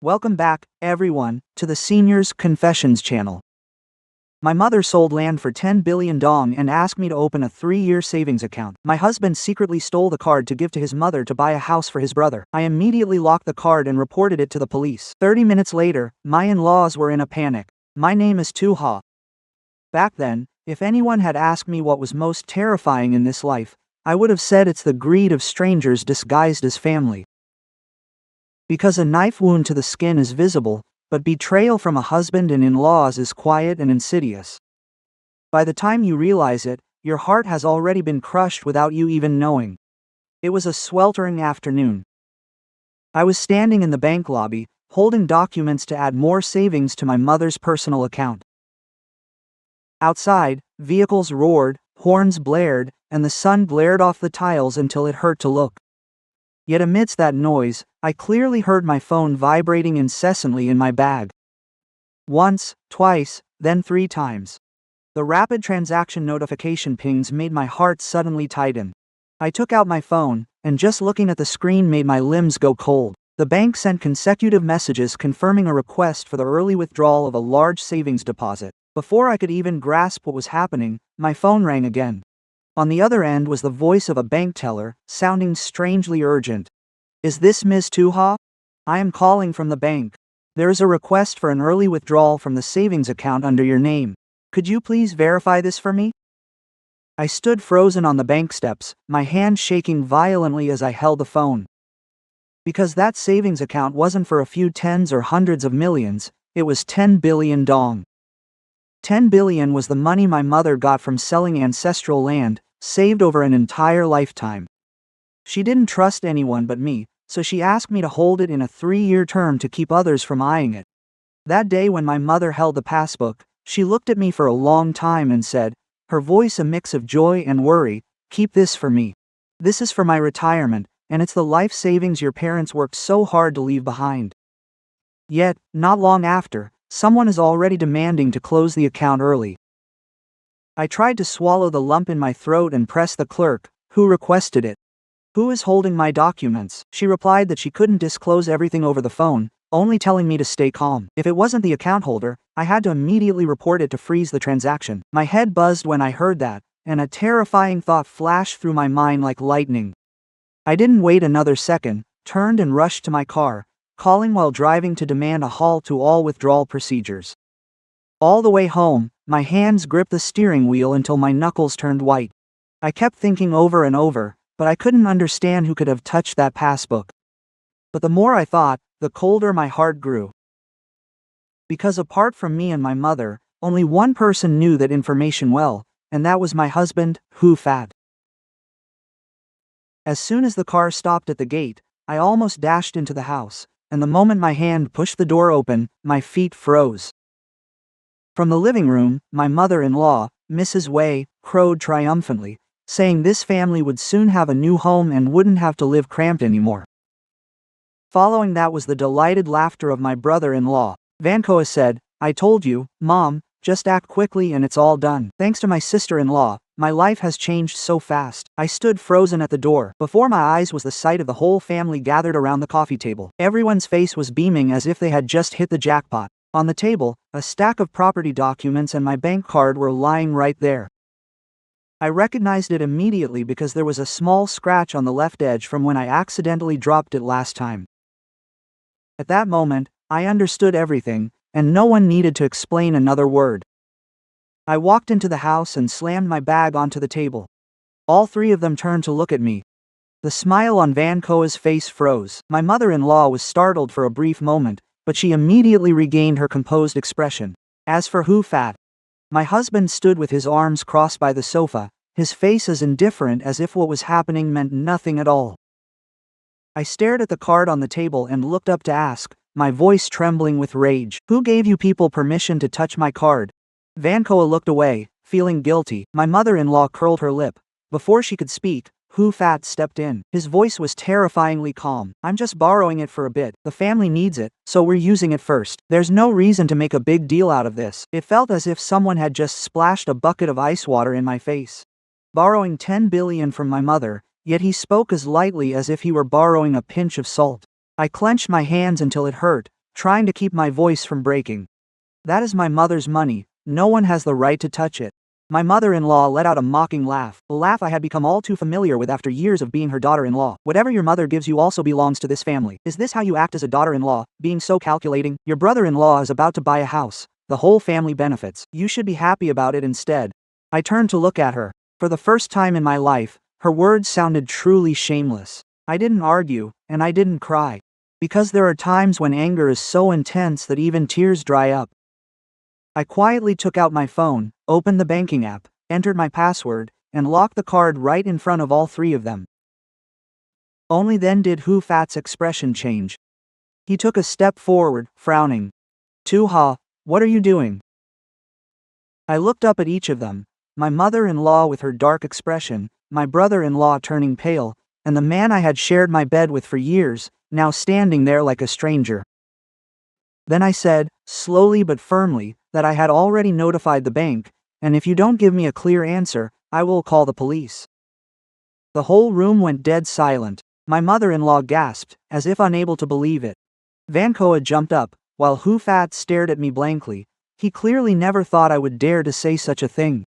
Welcome back, everyone, to the Seniors Confessions channel. My mother sold land for 10 billion dong and asked me to open a 3-year savings account. My husband secretly stole the card to give to his mother to buy a house for his brother. I immediately locked the card and reported it to the police. 30 minutes later, my in-laws were in a panic. My name is Tu Ha. Back then, if anyone had asked me what was most terrifying in this life, I would have said it's the greed of strangers disguised as family. Because a knife wound to the skin is visible, but betrayal from a husband and in-laws is quiet and insidious. By the time you realize it, your heart has already been crushed without you even knowing. It was a sweltering afternoon. I was standing in the bank lobby, holding documents to add more savings to my mother's personal account. Outside, vehicles roared, horns blared, and the sun glared off the tiles until it hurt to look. Yet amidst that noise, I clearly heard my phone vibrating incessantly in my bag. Once, twice, then 3 times. The rapid transaction notification pings made my heart suddenly tighten. I took out my phone, and just looking at the screen made my limbs go cold. The bank sent consecutive messages confirming a request for the early withdrawal of a large savings deposit. Before I could even grasp what was happening, my phone rang again. On the other end was the voice of a bank teller, sounding strangely urgent. "Is this Ms. Tu Ha? I am calling from the bank. There is a request for an early withdrawal from the savings account under your name. Could you please verify this for me?" I stood frozen on the bank steps, my hand shaking violently as I held the phone. Because that savings account wasn't for a few tens or hundreds of millions, it was 10 billion dong. 10 billion was the money my mother got from selling ancestral land, saved over an entire lifetime. She didn't trust anyone but me, so she asked me to hold it in a 3-year term to keep others from eyeing it. That day when my mother held the passbook, she looked at me for a long time and said, her voice a mix of joy and worry, "Keep this for me. This is for my retirement, and it's the life savings your parents worked so hard to leave behind." Yet, not long after, someone is already demanding to close the account early. I tried to swallow the lump in my throat and press the clerk, who requested it. "Who is holding my documents?" She replied that she couldn't disclose everything over the phone, only telling me to stay calm. If it wasn't the account holder, I had to immediately report it to freeze the transaction. My head buzzed when I heard that, and a terrifying thought flashed through my mind like lightning. I didn't wait another second, turned and rushed to my car, calling while driving to demand a halt to all withdrawal procedures. All the way home, my hands gripped the steering wheel until my knuckles turned white. I kept thinking over and over, but I couldn't understand who could have touched that passbook. But the more I thought, the colder my heart grew. Because apart from me and my mother, only one person knew that information well, and that was my husband, Hu Fat. As soon as the car stopped at the gate, I almost dashed into the house, and the moment my hand pushed the door open, my feet froze. From the living room, my mother-in-law, Mrs. Wei, crowed triumphantly, saying this family would soon have a new home and wouldn't have to live cramped anymore. Following that was the delighted laughter of my brother-in-law. Van Koa said, "I told you, Mom, just act quickly and it's all done." Thanks to my sister-in-law, my life has changed so fast. I stood frozen at the door. Before my eyes was the sight of the whole family gathered around the coffee table. Everyone's face was beaming as if they had just hit the jackpot. On the table, a stack of property documents and my bank card were lying right there. I recognized it immediately because there was a small scratch on the left edge from when I accidentally dropped it last time. At that moment, I understood everything, and no one needed to explain another word. I walked into the house and slammed my bag onto the table. All 3 of them turned to look at me. The smile on Van Koa's face froze. My mother-in-law was startled for a brief moment, but she immediately regained her composed expression. As for Hu Fat, my husband stood with his arms crossed by the sofa, his face as indifferent as if what was happening meant nothing at all. I stared at the card on the table and looked up to ask, my voice trembling with rage, "Who gave you people permission to touch my card?" Van Koa looked away, feeling guilty. My mother-in-law curled her lip. Before she could speak, Hu Fat stepped in. His voice was terrifyingly calm. "I'm just borrowing it for a bit. The family needs it, so we're using it first. There's no reason to make a big deal out of this." It felt as if someone had just splashed a bucket of ice water in my face. Borrowing 10 billion from my mother, yet he spoke as lightly as if he were borrowing a pinch of salt. I clenched my hands until it hurt, trying to keep my voice from breaking. "That is my mother's money. No one has the right to touch it." My mother-in-law let out a mocking laugh, a laugh I had become all too familiar with after years of being her daughter-in-law. "Whatever your mother gives you also belongs to this family. Is this how you act as a daughter-in-law, being so calculating? Your brother-in-law is about to buy a house. The whole family benefits. You should be happy about it instead." I turned to look at her. For the first time in my life, her words sounded truly shameless. I didn't argue, and I didn't cry. Because there are times when anger is so intense that even tears dry up. I quietly took out my phone, opened the banking app, entered my password, and locked the card right in front of all three of them. Only then did Hu Fat's expression change. He took a step forward, frowning. "Tu-ha, what are you doing?" I looked up at each of them, my mother-in-law with her dark expression, my brother-in-law turning pale, and the man I had shared my bed with for years, now standing there like a stranger. Then I said, slowly but firmly, that I had already notified the bank, and if you don't give me a clear answer, I will call the police. The whole room went dead silent. My mother-in-law gasped, as if unable to believe it. Vankoa jumped up, while Hu Fat stared at me blankly. He clearly never thought I would dare to say such a thing.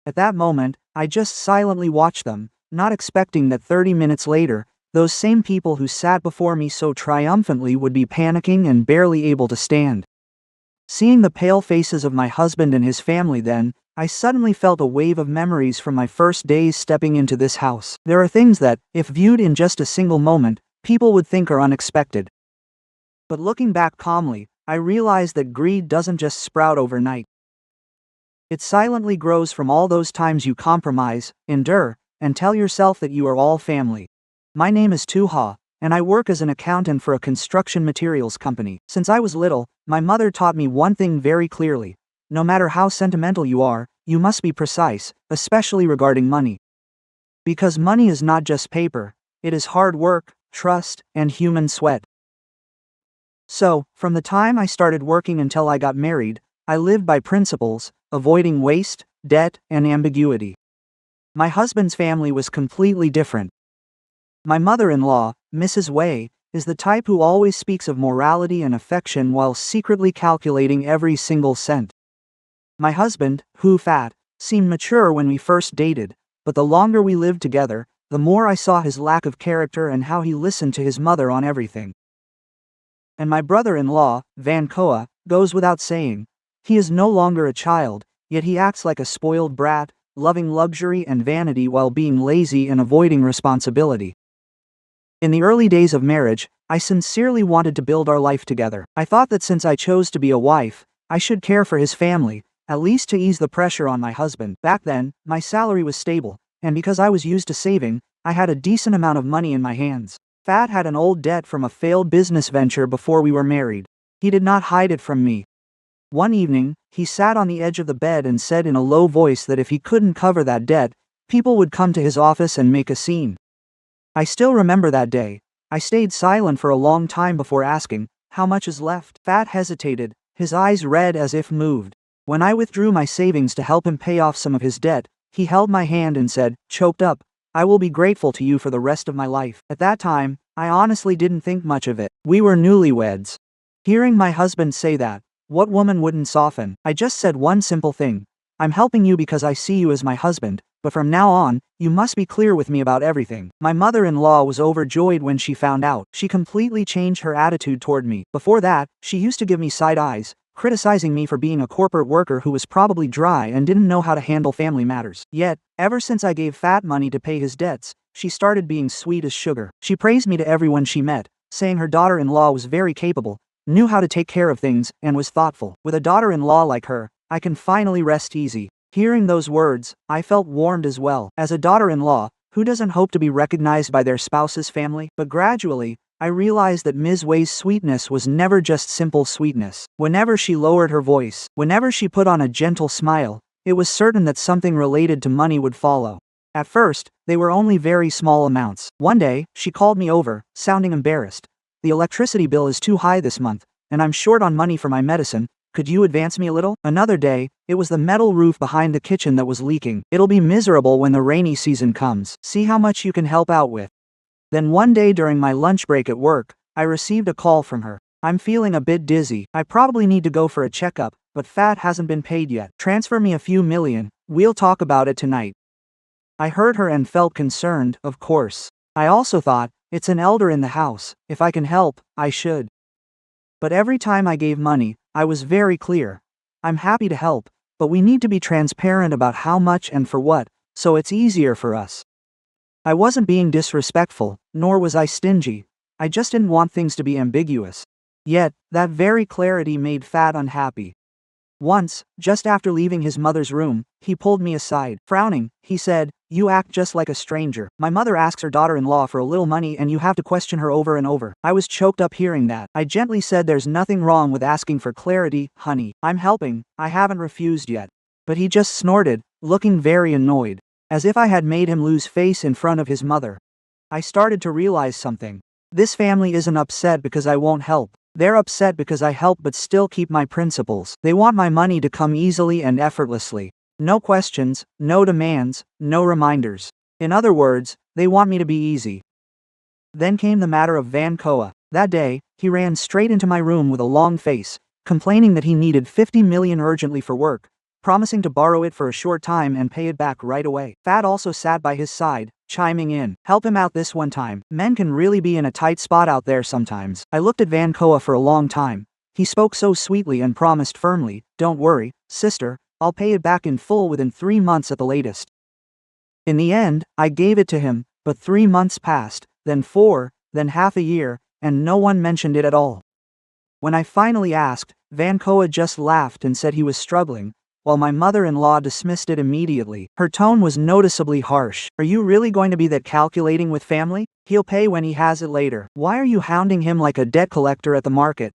At that moment, I just silently watched them, not expecting that 30 minutes later, those same people who sat before me so triumphantly would be panicking and barely able to stand. Seeing the pale faces of my husband and his family then, I suddenly felt a wave of memories from my first days stepping into this house. There are things that, if viewed in just a single moment, people would think are unexpected. But looking back calmly, I realized that greed doesn't just sprout overnight. It silently grows from all those times you compromise, endure, and tell yourself that you are all family. My name is Tu-ha, and I work as an accountant for a construction materials company. Since I was little, my mother taught me one thing very clearly. No matter how sentimental you are, you must be precise, especially regarding money. Because money is not just paper, it is hard work, trust, and human sweat. So, from the time I started working until I got married, I lived by principles, avoiding waste, debt, and ambiguity. My husband's family was completely different. My mother-in-law, Mrs. Wei, is the type who always speaks of morality and affection while secretly calculating every single cent. My husband, Hu Fat, seemed mature when we first dated, but the longer we lived together, the more I saw his lack of character and how he listened to his mother on everything. And my brother-in-law, Vankoa, goes without saying. He is no longer a child, yet he acts like a spoiled brat, loving luxury and vanity while being lazy and avoiding responsibility. In the early days of marriage, I sincerely wanted to build our life together. I thought that since I chose to be a wife, I should care for his family, at least to ease the pressure on my husband. Back then, my salary was stable, and because I was used to saving, I had a decent amount of money in my hands. Fat had an old debt from a failed business venture before we were married. He did not hide it from me. One evening, he sat on the edge of the bed and said in a low voice that if he couldn't cover that debt, people would come to his office and make a scene. I still remember that day. I stayed silent for a long time before asking, "How much is left?" Fat hesitated, his eyes red as if moved. When I withdrew my savings to help him pay off some of his debt, he held my hand and said, choked up, "I will be grateful to you for the rest of my life." At that time, I honestly didn't think much of it. We were newlyweds. Hearing my husband say that, what woman wouldn't soften? I just said one simple thing. "I'm helping you because I see you as my husband, but from now on, you must be clear with me about everything." My mother-in-law was overjoyed when she found out. She completely changed her attitude toward me. Before that, she used to give me side eyes, criticizing me for being a corporate worker who was probably dry and didn't know how to handle family matters. Yet, ever since I gave Fat money to pay his debts, she started being sweet as sugar. She praised me to everyone she met, saying her daughter-in-law was very capable, knew how to take care of things, and was thoughtful. With a daughter-in-law like her, I can finally rest easy. Hearing those words, I felt warmed as well. As a daughter-in-law, who doesn't hope to be recognized by their spouse's family? But gradually, I realized that Ms. Wei's sweetness was never just simple sweetness. Whenever she lowered her voice, whenever she put on a gentle smile, it was certain that something related to money would follow. At first, they were only very small amounts. One day, she called me over, sounding embarrassed. "The electricity bill is too high this month, and I'm short on money for my medicine. Could you advance me a little?" Another day, it was the metal roof behind the kitchen that was leaking. "It'll be miserable when the rainy season comes. See how much you can help out with." Then one day during my lunch break at work, I received a call from her. I'm feeling a bit dizzy. I probably need to go for a checkup, but Fat hasn't been paid yet. Transfer me a few million. We'll talk about it tonight. I heard her and felt concerned, of course. I also thought, it's an elder in the house. If I can help, I should. But every time I gave money, I was very clear. I'm happy to help, but we need to be transparent about how much and for what, so it's easier for us. I wasn't being disrespectful, nor was I stingy. I just didn't want things to be ambiguous. Yet, that very clarity made Fat unhappy. Once, just after leaving his mother's room, he pulled me aside. Frowning, he said, "You act just like a stranger. My mother asks her daughter-in-law for a little money and you have to question her over and over." I was choked up hearing that. I gently said there's nothing wrong with asking for clarity, honey. I'm helping, I haven't refused yet. But he just snorted, looking very annoyed, as if I had made him lose face in front of his mother. I started to realize something. This family isn't upset because I won't help. They're upset because I help but still keep my principles. They want my money to come easily and effortlessly. No questions, no demands, no reminders. In other words, they want me to be easy. Then came the matter of Van Koa. That day, he ran straight into my room with a long face, complaining that he needed 50 million urgently for work, promising to borrow it for a short time and pay it back right away. Fat also sat by his side, chiming in. Help him out this one time. Men can really be in a tight spot out there sometimes. I looked at Van Koa for a long time. He spoke so sweetly and promised firmly, "Don't worry, sister, I'll pay it back in full within 3 months at the latest." In the end, I gave it to him, but 3 months passed, then 4, then half a year, and no one mentioned it at all. When I finally asked, Van Koa just laughed and said he was struggling, while my mother-in-law dismissed it immediately. Her tone was noticeably harsh. "Are you really going to be that calculating with family? He'll pay when he has it later. Why are you hounding him like a debt collector at the market?"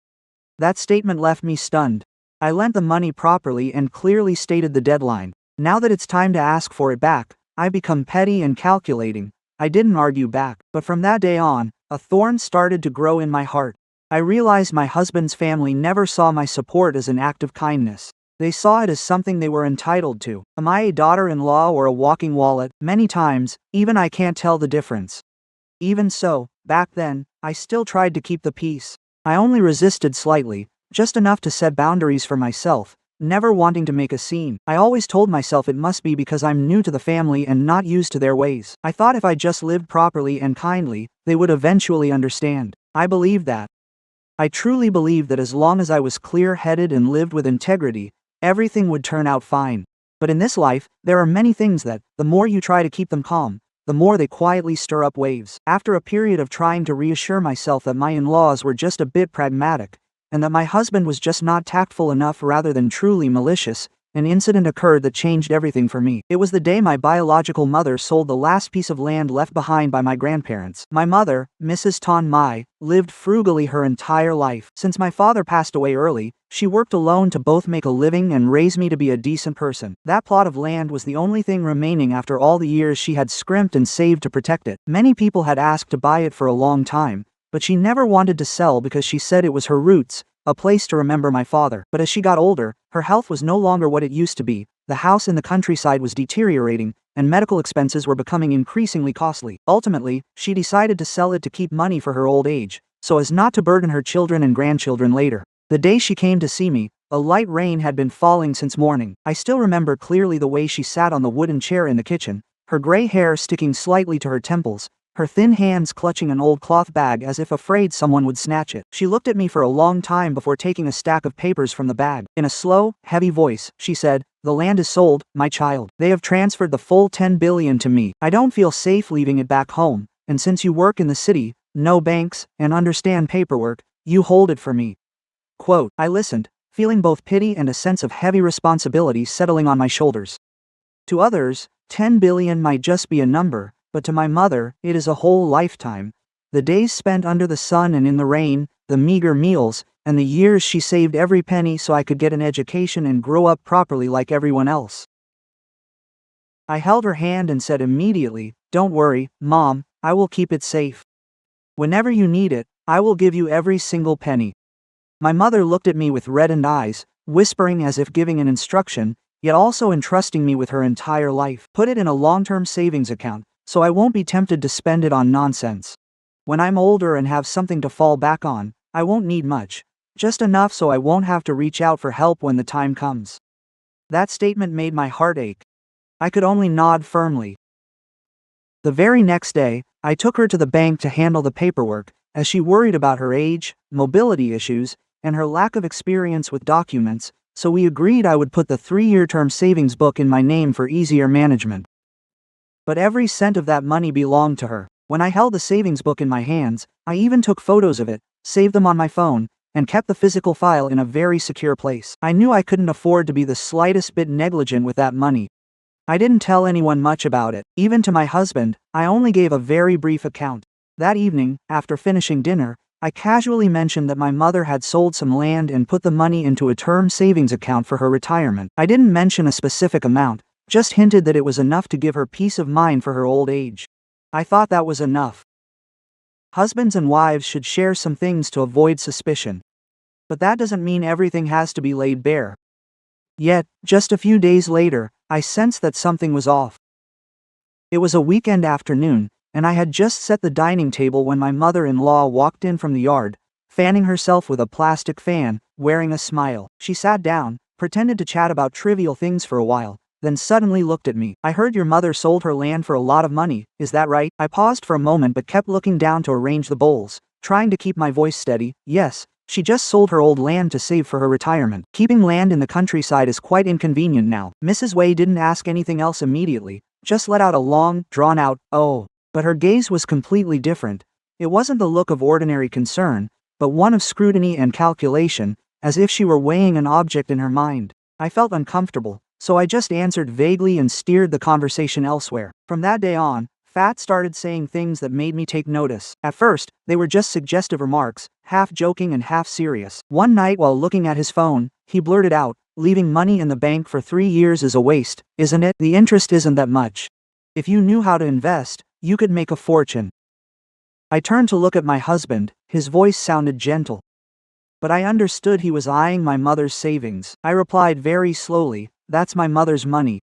That statement left me stunned. I lent the money properly and clearly stated the deadline. Now that it's time to ask for it back, I become petty and calculating. I didn't argue back, but from that day on, a thorn started to grow in my heart. I realized my husband's family never saw my support as an act of kindness. They saw it as something they were entitled to. Am I a daughter-in-law or a walking wallet? Many times, even I can't tell the difference. Even so, back then, I still tried to keep the peace. I only resisted slightly, just enough to set boundaries for myself, never wanting to make a scene. I always told myself it must be because I'm new to the family and not used to their ways. I thought if I just lived properly and kindly, they would eventually understand. I believed that. I truly believed that as long as I was clear-headed and lived with integrity, everything would turn out fine. But in this life, there are many things that, the more you try to keep them calm, the more they quietly stir up waves. After a period of trying to reassure myself that my in-laws were just a bit pragmatic, and that my husband was just not tactful enough rather than truly malicious, an incident occurred that changed everything for me. It was the day my biological mother sold the last piece of land left behind by my grandparents. My mother, Mrs. Ton Mai, lived frugally her entire life. Since my father passed away early, she worked alone to both make a living and raise me to be a decent person. That plot of land was the only thing remaining after all the years she had scrimped and saved to protect it. Many people had asked to buy it for a long time, but she never wanted to sell because she said it was her roots, a place to remember my father. But as she got older, her health was no longer what it used to be, the house in the countryside was deteriorating, and medical expenses were becoming increasingly costly. Ultimately, she decided to sell it to keep money for her old age, so as not to burden her children and grandchildren later. The day she came to see me, a light rain had been falling since morning. I still remember clearly the way she sat on the wooden chair in the kitchen, her gray hair sticking slightly to her temples, her thin hands clutching an old cloth bag as if afraid someone would snatch it. She looked at me for a long time before taking a stack of papers from the bag. In a slow, heavy voice, she said, "The land is sold, my child. They have transferred the full 10 billion to me. I don't feel safe leaving it back home, and since you work in the city, know banks, and understand paperwork, you hold it for me." Quote. I listened, feeling both pity and a sense of heavy responsibility settling on my shoulders. To others, 10 billion might just be a number, but to my mother, it is a whole lifetime. The days spent under the sun and in the rain, the meager meals, and the years she saved every penny so I could get an education and grow up properly like everyone else. I held her hand and said immediately, "Don't worry, Mom, I will keep it safe. Whenever you need it, I will give you every single penny." My mother looked at me with reddened eyes, whispering as if giving an instruction, yet also entrusting me with her entire life. "Put it in a long-term savings account, so I won't be tempted to spend it on nonsense. When I'm older and have something to fall back on, I won't need much. Just enough so I won't have to reach out for help when the time comes." That statement made my heart ache. I could only nod firmly. The very next day, I took her to the bank to handle the paperwork, as she worried about her age, mobility issues, and her lack of experience with documents, so we agreed I would put the 3-year term savings book in my name for easier management. But every cent of that money belonged to her. When I held the savings book in my hands, I even took photos of it, saved them on my phone, and kept the physical file in a very secure place. I knew I couldn't afford to be the slightest bit negligent with that money. I didn't tell anyone much about it. Even to my husband, I only gave a very brief account. That evening, after finishing dinner, I casually mentioned that my mother had sold some land and put the money into a term savings account for her retirement. I didn't mention a specific amount, just hinted that it was enough to give her peace of mind for her old age. I thought that was enough. Husbands and wives should share some things to avoid suspicion. But that doesn't mean everything has to be laid bare. Yet, just a few days later, I sensed that something was off. It was a weekend afternoon, and I had just set the dining table when my mother-in-law walked in from the yard, fanning herself with a plastic fan, wearing a smile. She sat down, pretended to chat about trivial things for a while, then suddenly looked at me. "I heard your mother sold her land for a lot of money, is that right?" I paused for a moment but kept looking down to arrange the bowls, trying to keep my voice steady. "Yes, she just sold her old land to save for her retirement. Keeping land in the countryside is quite inconvenient now." Mrs. Wei didn't ask anything else immediately, just let out a long, drawn-out, "oh." But her gaze was completely different. It wasn't the look of ordinary concern, but one of scrutiny and calculation, as if she were weighing an object in her mind. I felt uncomfortable, so I just answered vaguely and steered the conversation elsewhere. From that day on, Fat started saying things that made me take notice. At first, they were just suggestive remarks, half joking and half serious. One night while looking at his phone, he blurted out, "Leaving money in the bank for 3 years is a waste, isn't it? The interest isn't that much. If you knew how to invest, you could make a fortune." I turned to look at my husband. His voice sounded gentle. But I understood he was eyeing my mother's savings. I replied very slowly, "That's my mother's money.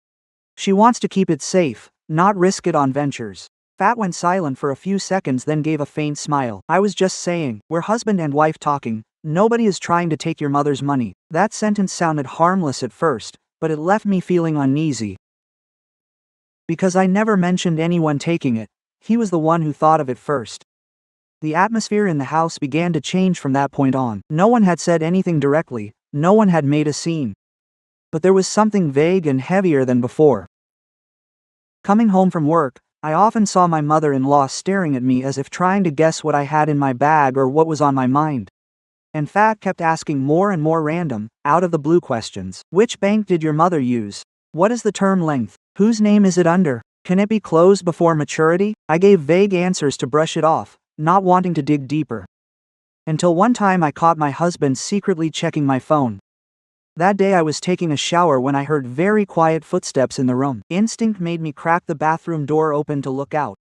She wants to keep it safe, not risk it on ventures." Fat went silent for a few seconds, then gave a faint smile. "I was just saying, we're husband and wife talking. Nobody is trying to take your mother's money." That sentence sounded harmless at first, but it left me feeling uneasy. Because I never mentioned anyone taking it, he was the one who thought of it first. The atmosphere in the house began to change from that point on. No one had said anything directly, no one had made a scene. But there was something vague and heavier than before. Coming home from work, I often saw my mother-in-law staring at me as if trying to guess what I had in my bag or what was on my mind. And Fat kept asking more and more random, out-of-the-blue questions. "Which bank did your mother use? What is the term length? Whose name is it under? Can it be closed before maturity?" I gave vague answers to brush it off, not wanting to dig deeper. Until one time I caught my husband secretly checking my phone. That day I was taking a shower when I heard very quiet footsteps in the room. Instinct made me crack the bathroom door open to look out.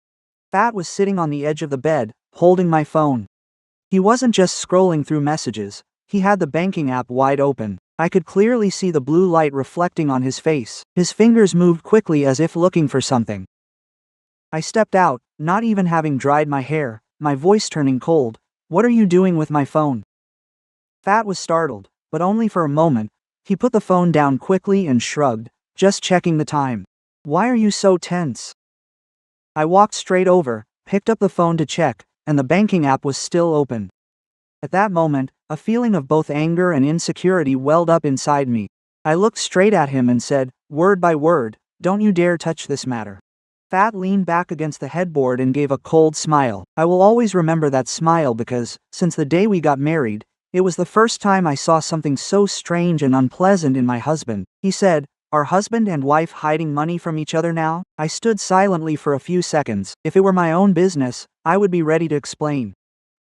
Fat was sitting on the edge of the bed, holding my phone. He wasn't just scrolling through messages, he had the banking app wide open. I could clearly see the blue light reflecting on his face. His fingers moved quickly as if looking for something. I stepped out, not even having dried my hair, my voice turning cold. "What are you doing with my phone?" Fat was startled, but only for a moment. He put the phone down quickly and shrugged, "Just checking the time." "Why are you so tense?" I walked straight over, picked up the phone to check, and the banking app was still open. At that moment, a feeling of both anger and insecurity welled up inside me. I looked straight at him and said, word by word, "Don't you dare touch this matter." Fat leaned back against the headboard and gave a cold smile. I will always remember that smile because, since the day we got married, it was the first time I saw something so strange and unpleasant in my husband. He said, "Are husband and wife hiding money from each other now?" I stood silently for a few seconds. If it were my own business, I would be ready to explain.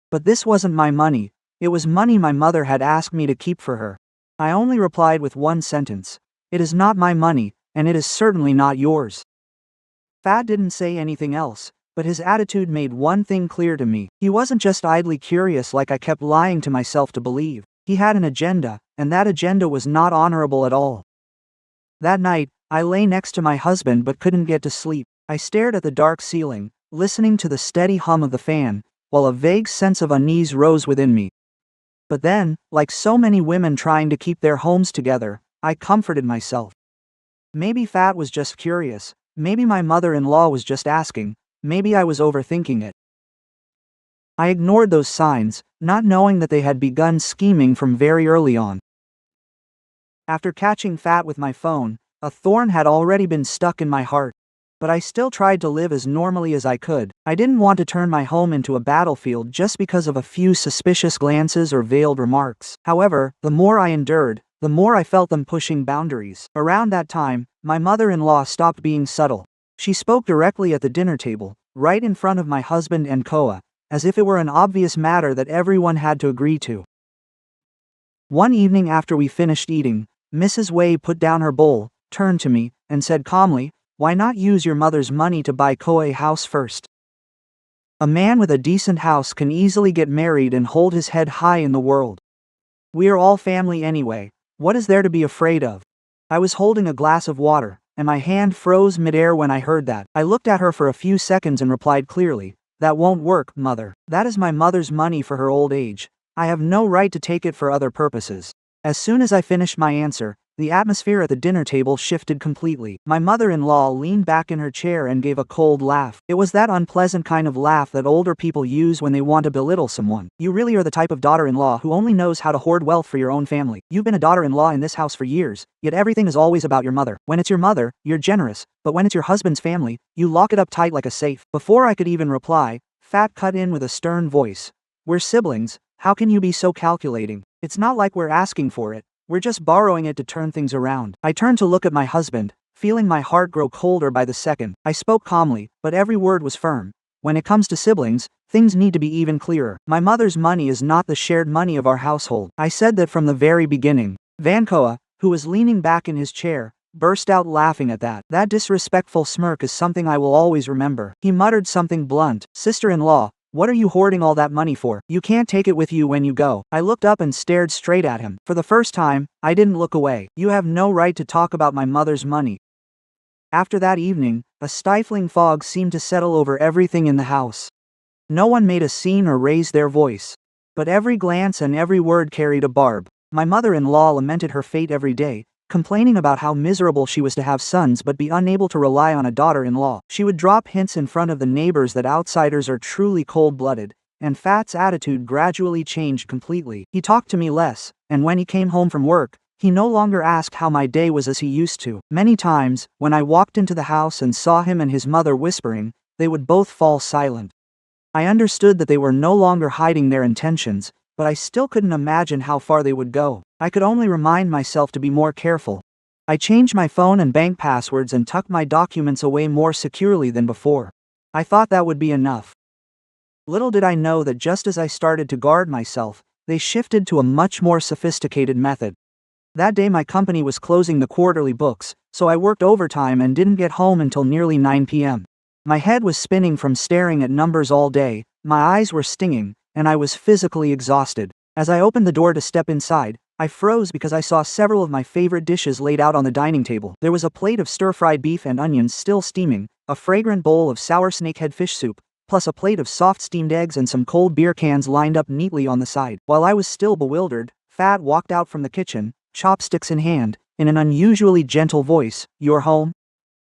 But this wasn't my money, it was money my mother had asked me to keep for her. I only replied with one sentence. "It is not my money, and it is certainly not yours." Fat didn't say anything else, but his attitude made one thing clear to me. He wasn't just idly curious like I kept lying to myself to believe. He had an agenda, and that agenda was not honorable at all. That night, I lay next to my husband but couldn't get to sleep. I stared at the dark ceiling, listening to the steady hum of the fan, while a vague sense of unease rose within me. But then, like so many women trying to keep their homes together, I comforted myself. Maybe Fat was just curious, maybe my mother-in-law was just asking, maybe I was overthinking it. I ignored those signs, not knowing that they had begun scheming from very early on. After catching Fat with my phone, a thorn had already been stuck in my heart. But I still tried to live as normally as I could. I didn't want to turn my home into a battlefield just because of a few suspicious glances or veiled remarks. However, the more I endured, the more I felt them pushing boundaries. Around that time, my mother-in-law stopped being subtle. She spoke directly at the dinner table, right in front of my husband and Koa, as if it were an obvious matter that everyone had to agree to. One evening after we finished eating, Mrs. Wei put down her bowl, turned to me, and said calmly, "Why not use your mother's money to buy Koa a house first? A man with a decent house can easily get married and hold his head high in the world. We are all family anyway, what is there to be afraid of?" I was holding a glass of water, and my hand froze midair when I heard that. I looked at her for a few seconds and replied clearly, "That won't work, mother. That is my mother's money for her old age. I have no right to take it for other purposes." As soon as I finished my answer, the atmosphere at the dinner table shifted completely. My mother-in-law leaned back in her chair and gave a cold laugh. It was that unpleasant kind of laugh that older people use when they want to belittle someone. "You really are the type of daughter-in-law who only knows how to hoard wealth for your own family. You've been a daughter-in-law in this house for years, yet everything is always about your mother. When it's your mother, you're generous, but when it's your husband's family, you lock it up tight like a safe." Before I could even reply, Fat cut in with a stern voice. "We're siblings, how can you be so calculating? It's not like we're asking for it. We're just borrowing it to turn things around." I turned to look at my husband, feeling my heart grow colder by the second. I spoke calmly, but every word was firm. "When it comes to siblings, things need to be even clearer. My mother's money is not the shared money of our household." I said that from the very beginning. Van Koa, who was leaning back in his chair, burst out laughing at that. That disrespectful smirk is something I will always remember. He muttered something blunt. "Sister-in-law, what are you hoarding all that money for? You can't take it with you when you go." I looked up and stared straight at him. For the first time, I didn't look away. "You have no right to talk about my mother's money." After that evening, a stifling fog seemed to settle over everything in the house. No one made a scene or raised their voice. But every glance and every word carried a barb. My mother-in-law lamented her fate every day, complaining about how miserable she was to have sons but be unable to rely on a daughter-in-law. She would drop hints in front of the neighbors that outsiders are truly cold-blooded, and Fat's attitude gradually changed completely. He talked to me less, and when he came home from work, he no longer asked how my day was as he used to. Many times, when I walked into the house and saw him and his mother whispering, they would both fall silent. I understood that they were no longer hiding their intentions, but I still couldn't imagine how far they would go. I could only remind myself to be more careful. I changed my phone and bank passwords and tucked my documents away more securely than before. I thought that would be enough. Little did I know that just as I started to guard myself, they shifted to a much more sophisticated method. That day my company was closing the quarterly books, so I worked overtime and didn't get home until nearly 9 p.m. My head was spinning from staring at numbers all day, my eyes were stinging, and I was physically exhausted. As I opened the door to step inside, I froze because I saw several of my favorite dishes laid out on the dining table. There was a plate of stir-fried beef and onions still steaming, a fragrant bowl of sour snakehead fish soup, plus a plate of soft steamed eggs and some cold beer cans lined up neatly on the side. While I was still bewildered, Fat walked out from the kitchen, chopsticks in hand, in an unusually gentle voice. "You're home?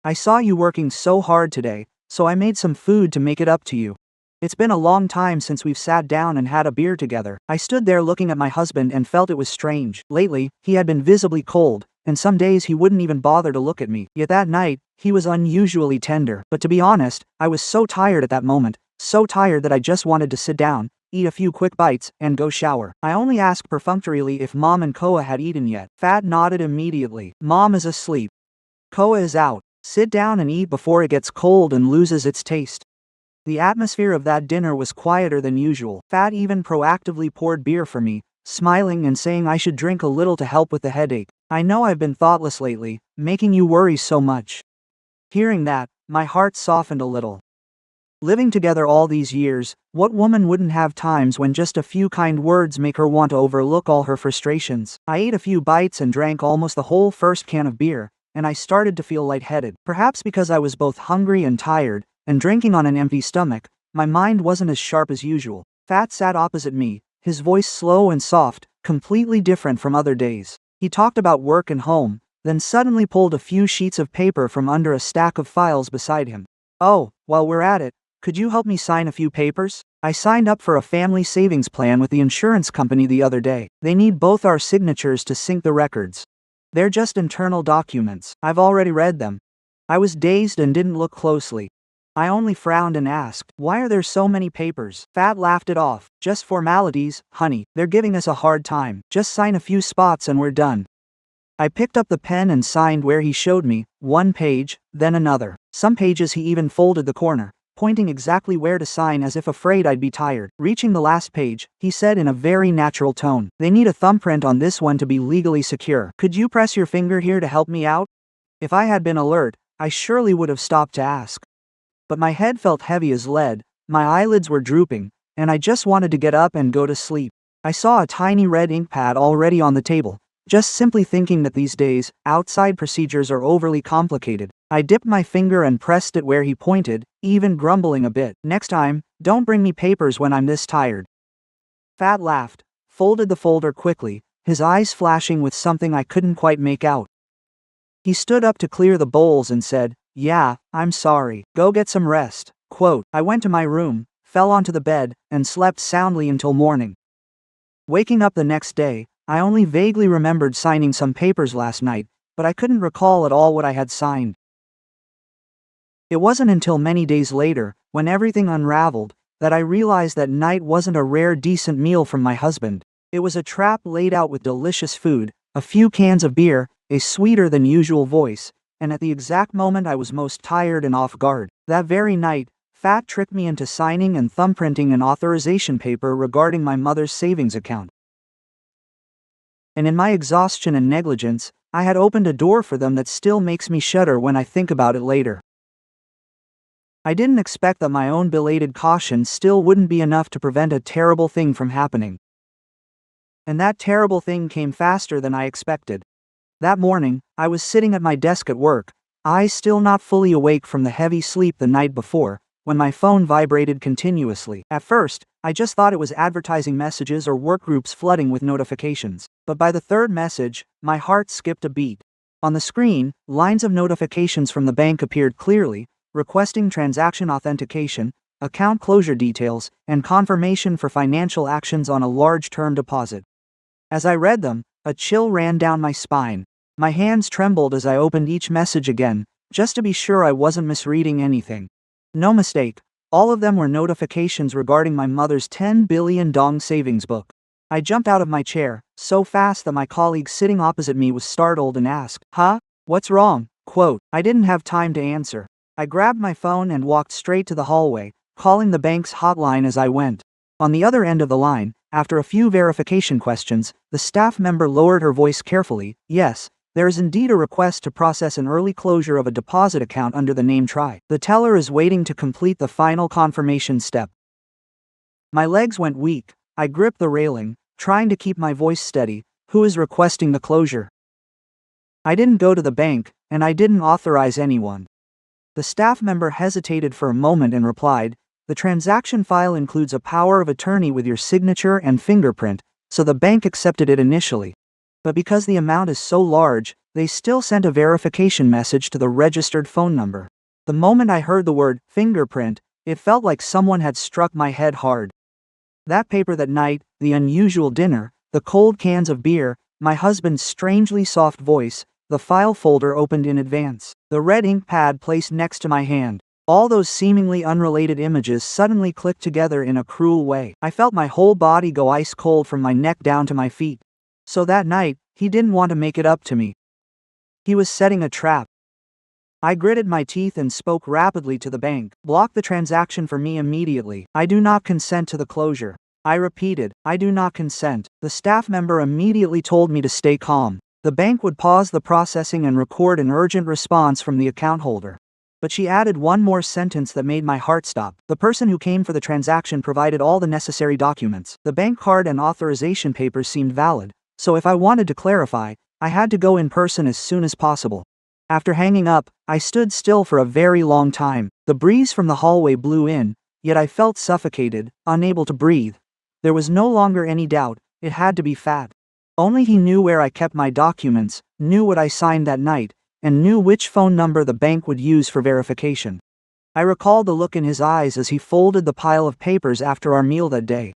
I saw you working so hard today, so I made some food to make it up to you. It's been a long time since we've sat down and had a beer together." I stood there looking at my husband and felt it was strange. Lately, he had been visibly cold, and some days he wouldn't even bother to look at me. Yet that night, he was unusually tender. But to be honest, I was so tired at that moment, so tired that I just wanted to sit down, eat a few quick bites, and go shower. I only asked perfunctorily if Mom and Koa had eaten yet. Fat nodded immediately. "Mom is asleep. Koa is out. Sit down and eat before it gets cold and loses its taste." The atmosphere of that dinner was quieter than usual. Fat even proactively poured beer for me, smiling and saying I should drink a little to help with the headache. "I know I've been thoughtless lately, making you worry so much." Hearing that, my heart softened a little. Living together all these years, what woman wouldn't have times when just a few kind words make her want to overlook all her frustrations? I ate a few bites and drank almost the whole first can of beer, and I started to feel lightheaded. Perhaps because I was both hungry and tired, and drinking on an empty stomach, my mind wasn't as sharp as usual. Fat sat opposite me, his voice slow and soft, completely different from other days. He talked about work and home, then suddenly pulled a few sheets of paper from under a stack of files beside him. "Oh, while we're at it, could you help me sign a few papers? I signed up for a family savings plan with the insurance company the other day. They need both our signatures to sync the records. They're just internal documents. I've already read them." I was dazed and didn't look closely. I only frowned and asked, "Why are there so many papers?" Fat laughed it off. "Just formalities, honey. They're giving us a hard time. Just sign a few spots and we're done." I picked up the pen and signed where he showed me, one page, then another. Some pages he even folded the corner, pointing exactly where to sign as if afraid I'd be tired. Reaching the last page, he said in a very natural tone, "They need a thumbprint on this one to be legally secure. Could you press your finger here to help me out?" If I had been alert, I surely would have stopped to ask. But my head felt heavy as lead, my eyelids were drooping, and I just wanted to get up and go to sleep. I saw a tiny red ink pad already on the table, just simply thinking that these days, outside procedures are overly complicated. I dipped my finger and pressed it where he pointed, even grumbling a bit. "Next time, don't bring me papers when I'm this tired." Fat laughed, folded the folder quickly, his eyes flashing with something I couldn't quite make out. He stood up to clear the bowls and said, "Yeah, I'm sorry. Go get some rest." Quote, I went to my room, fell onto the bed, and slept soundly until morning. Waking up the next day, I only vaguely remembered signing some papers last night, but I couldn't recall at all what I had signed. It wasn't until many days later, when everything unraveled, that I realized that night wasn't a rare decent meal from my husband. It was a trap laid out with delicious food, a few cans of beer, a sweeter than usual voice, and at the exact moment I was most tired and off guard. That very night, Fat tricked me into signing and thumbprinting an authorization paper regarding my mother's savings account. And in my exhaustion and negligence, I had opened a door for them that still makes me shudder when I think about it later. I didn't expect that my own belated caution still wouldn't be enough to prevent a terrible thing from happening. And that terrible thing came faster than I expected. That morning, I was sitting at my desk at work, eyes still not fully awake from the heavy sleep the night before, when my phone vibrated continuously. At first, I just thought it was advertising messages or work groups flooding with notifications. But by the third message, my heart skipped a beat. On the screen, lines of notifications from the bank appeared clearly, requesting transaction authentication, account closure details, and confirmation for financial actions on a large term deposit. As I read them, a chill ran down my spine. My hands trembled as I opened each message again, just to be sure I wasn't misreading anything. No mistake, all of them were notifications regarding my mother's 10 billion dong savings book. I jumped out of my chair, so fast that my colleague sitting opposite me was startled and asked, "Huh? What's wrong?" Quote, I didn't have time to answer. I grabbed my phone and walked straight to the hallway, calling the bank's hotline as I went. On the other end of the line, after a few verification questions, the staff member lowered her voice carefully. "Yes, there is indeed a request to process an early closure of a deposit account under the name Try. The teller is waiting to complete the final confirmation step." My legs went weak. I gripped the railing, trying to keep my voice steady. "Who is requesting the closure?" I didn't go to the bank, and I didn't authorize anyone. The staff member hesitated for a moment and replied, "The transaction file includes a power of attorney with your signature and fingerprint, so the bank accepted it initially. But because the amount is so large, they still sent a verification message to the registered phone number." The moment I heard the word fingerprint, it felt like someone had struck my head hard. That paper that night, the unusual dinner, the cold cans of beer, my husband's strangely soft voice, the file folder opened in advance, the red ink pad placed next to my hand. All those seemingly unrelated images suddenly clicked together in a cruel way. I felt my whole body go ice cold from my neck down to my feet. So that night, he didn't want to make it up to me. He was setting a trap. I gritted my teeth and spoke rapidly to the bank. "Block the transaction for me immediately. I do not consent to the closure." I repeated, "I do not consent." The staff member immediately told me to stay calm. The bank would pause the processing and record an urgent response from the account holder. But she added one more sentence that made my heart stop. "The person who came for the transaction provided all the necessary documents. The bank card and authorization papers seemed valid, so if I wanted to clarify, I had to go in person as soon as possible." After hanging up, I stood still for a very long time. The breeze from the hallway blew in, yet I felt suffocated, unable to breathe. There was no longer any doubt, it had to be Fat. Only he knew where I kept my documents, knew what I signed that night, and knew which phone number the bank would use for verification. I recalled the look in his eyes as he folded the pile of papers after our meal that day.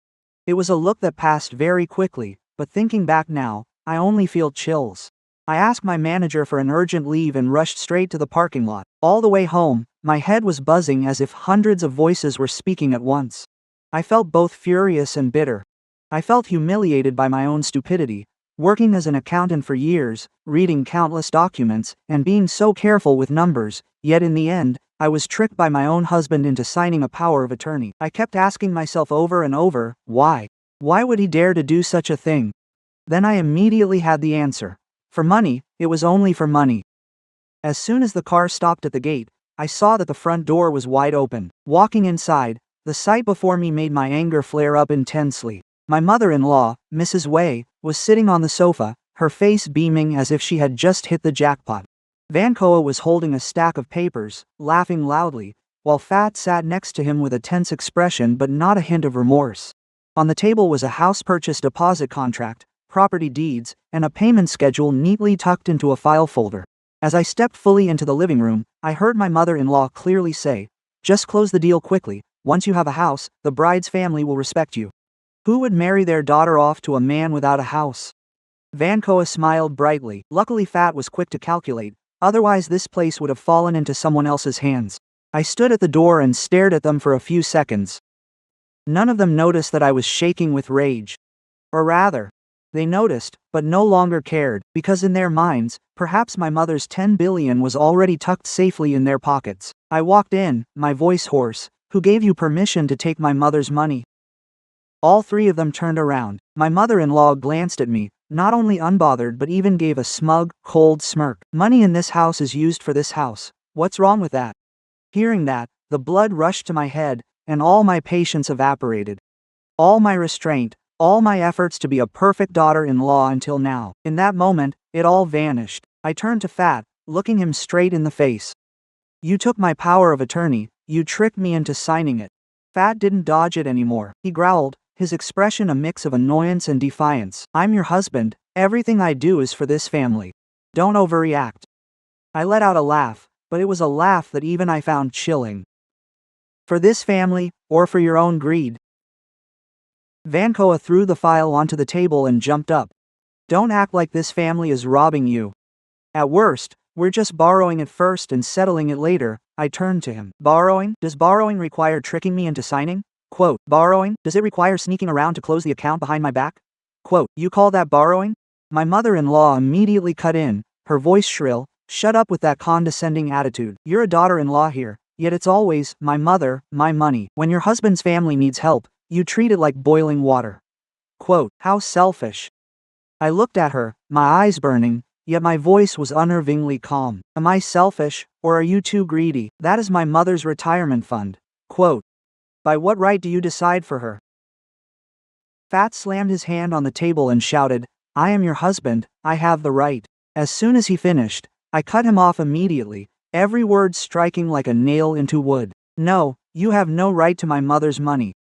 It was a look that passed very quickly, but thinking back now, I only feel chills. I asked my manager for an urgent leave and rushed straight to the parking lot. All the way home, my head was buzzing as if hundreds of voices were speaking at once. I felt both furious and bitter. I felt humiliated by my own stupidity, working as an accountant for years, reading countless documents, and being so careful with numbers, yet in the end, I was tricked by my own husband into signing a power of attorney. I kept asking myself over and over, why? Why would he dare to do such a thing? Then I immediately had the answer. For money, it was only for money. As soon as the car stopped at the gate, I saw that the front door was wide open. Walking inside, the sight before me made my anger flare up intensely. My mother-in-law, Mrs. Wei, was sitting on the sofa, her face beaming as if she had just hit the jackpot. Vankoa was holding a stack of papers, laughing loudly, while Fat sat next to him with a tense expression but not a hint of remorse. On the table was a house purchase deposit contract, property deeds, and a payment schedule neatly tucked into a file folder. As I stepped fully into the living room, I heard my mother-in-law clearly say, "Just close the deal quickly. Once you have a house, the bride's family will respect you." Who would marry their daughter off to a man without a house? Vankoa smiled brightly. Luckily Fat was quick to calculate, otherwise this place would have fallen into someone else's hands. I stood at the door and stared at them for a few seconds. None of them noticed that I was shaking with rage. Or rather, they noticed, but no longer cared, because in their minds, perhaps my mother's 10 billion was already tucked safely in their pockets. I walked in, my voice hoarse. "Who gave you permission to take my mother's money?" All three of them turned around. My mother-in-law glanced at me, not only unbothered but even gave a smug, cold smirk. "Money in this house is used for this house. What's wrong with that?" Hearing that, the blood rushed to my head, and all my patience evaporated. All my restraint, all my efforts to be a perfect daughter-in-law until now. In that moment, it all vanished. I turned to Fat, looking him straight in the face. "You took my power of attorney, you tricked me into signing it." Fat didn't dodge it anymore. He growled, his expression a mix of annoyance and defiance. "I'm your husband, everything I do is for this family. Don't overreact." I let out a laugh, but it was a laugh that even I found chilling. "For this family, or for your own greed?" Vankoa threw the file onto the table and jumped up. "Don't act like this family is robbing you. At worst, we're just borrowing it first and settling it later." I turned to him. "Borrowing? Does borrowing require tricking me into signing? Quote, borrowing? Does it require sneaking around to close the account behind my back? Quote, you call that borrowing?" My mother-in-law immediately cut in, her voice shrill. "Shut up with that condescending attitude. You're a daughter-in-law here, yet it's always, my mother, my money. When your husband's family needs help, you treat it like boiling water. Quote, how selfish." I looked at her, my eyes burning, yet my voice was unnervingly calm. "Am I selfish, or are you too greedy? That is my mother's retirement fund." Quote, "By what right do you decide for her?" Fat slammed his hand on the table and shouted, "I am your husband, I have the right." As soon as he finished, I cut him off immediately, every word striking like a nail into wood. "No, you have no right to my mother's money."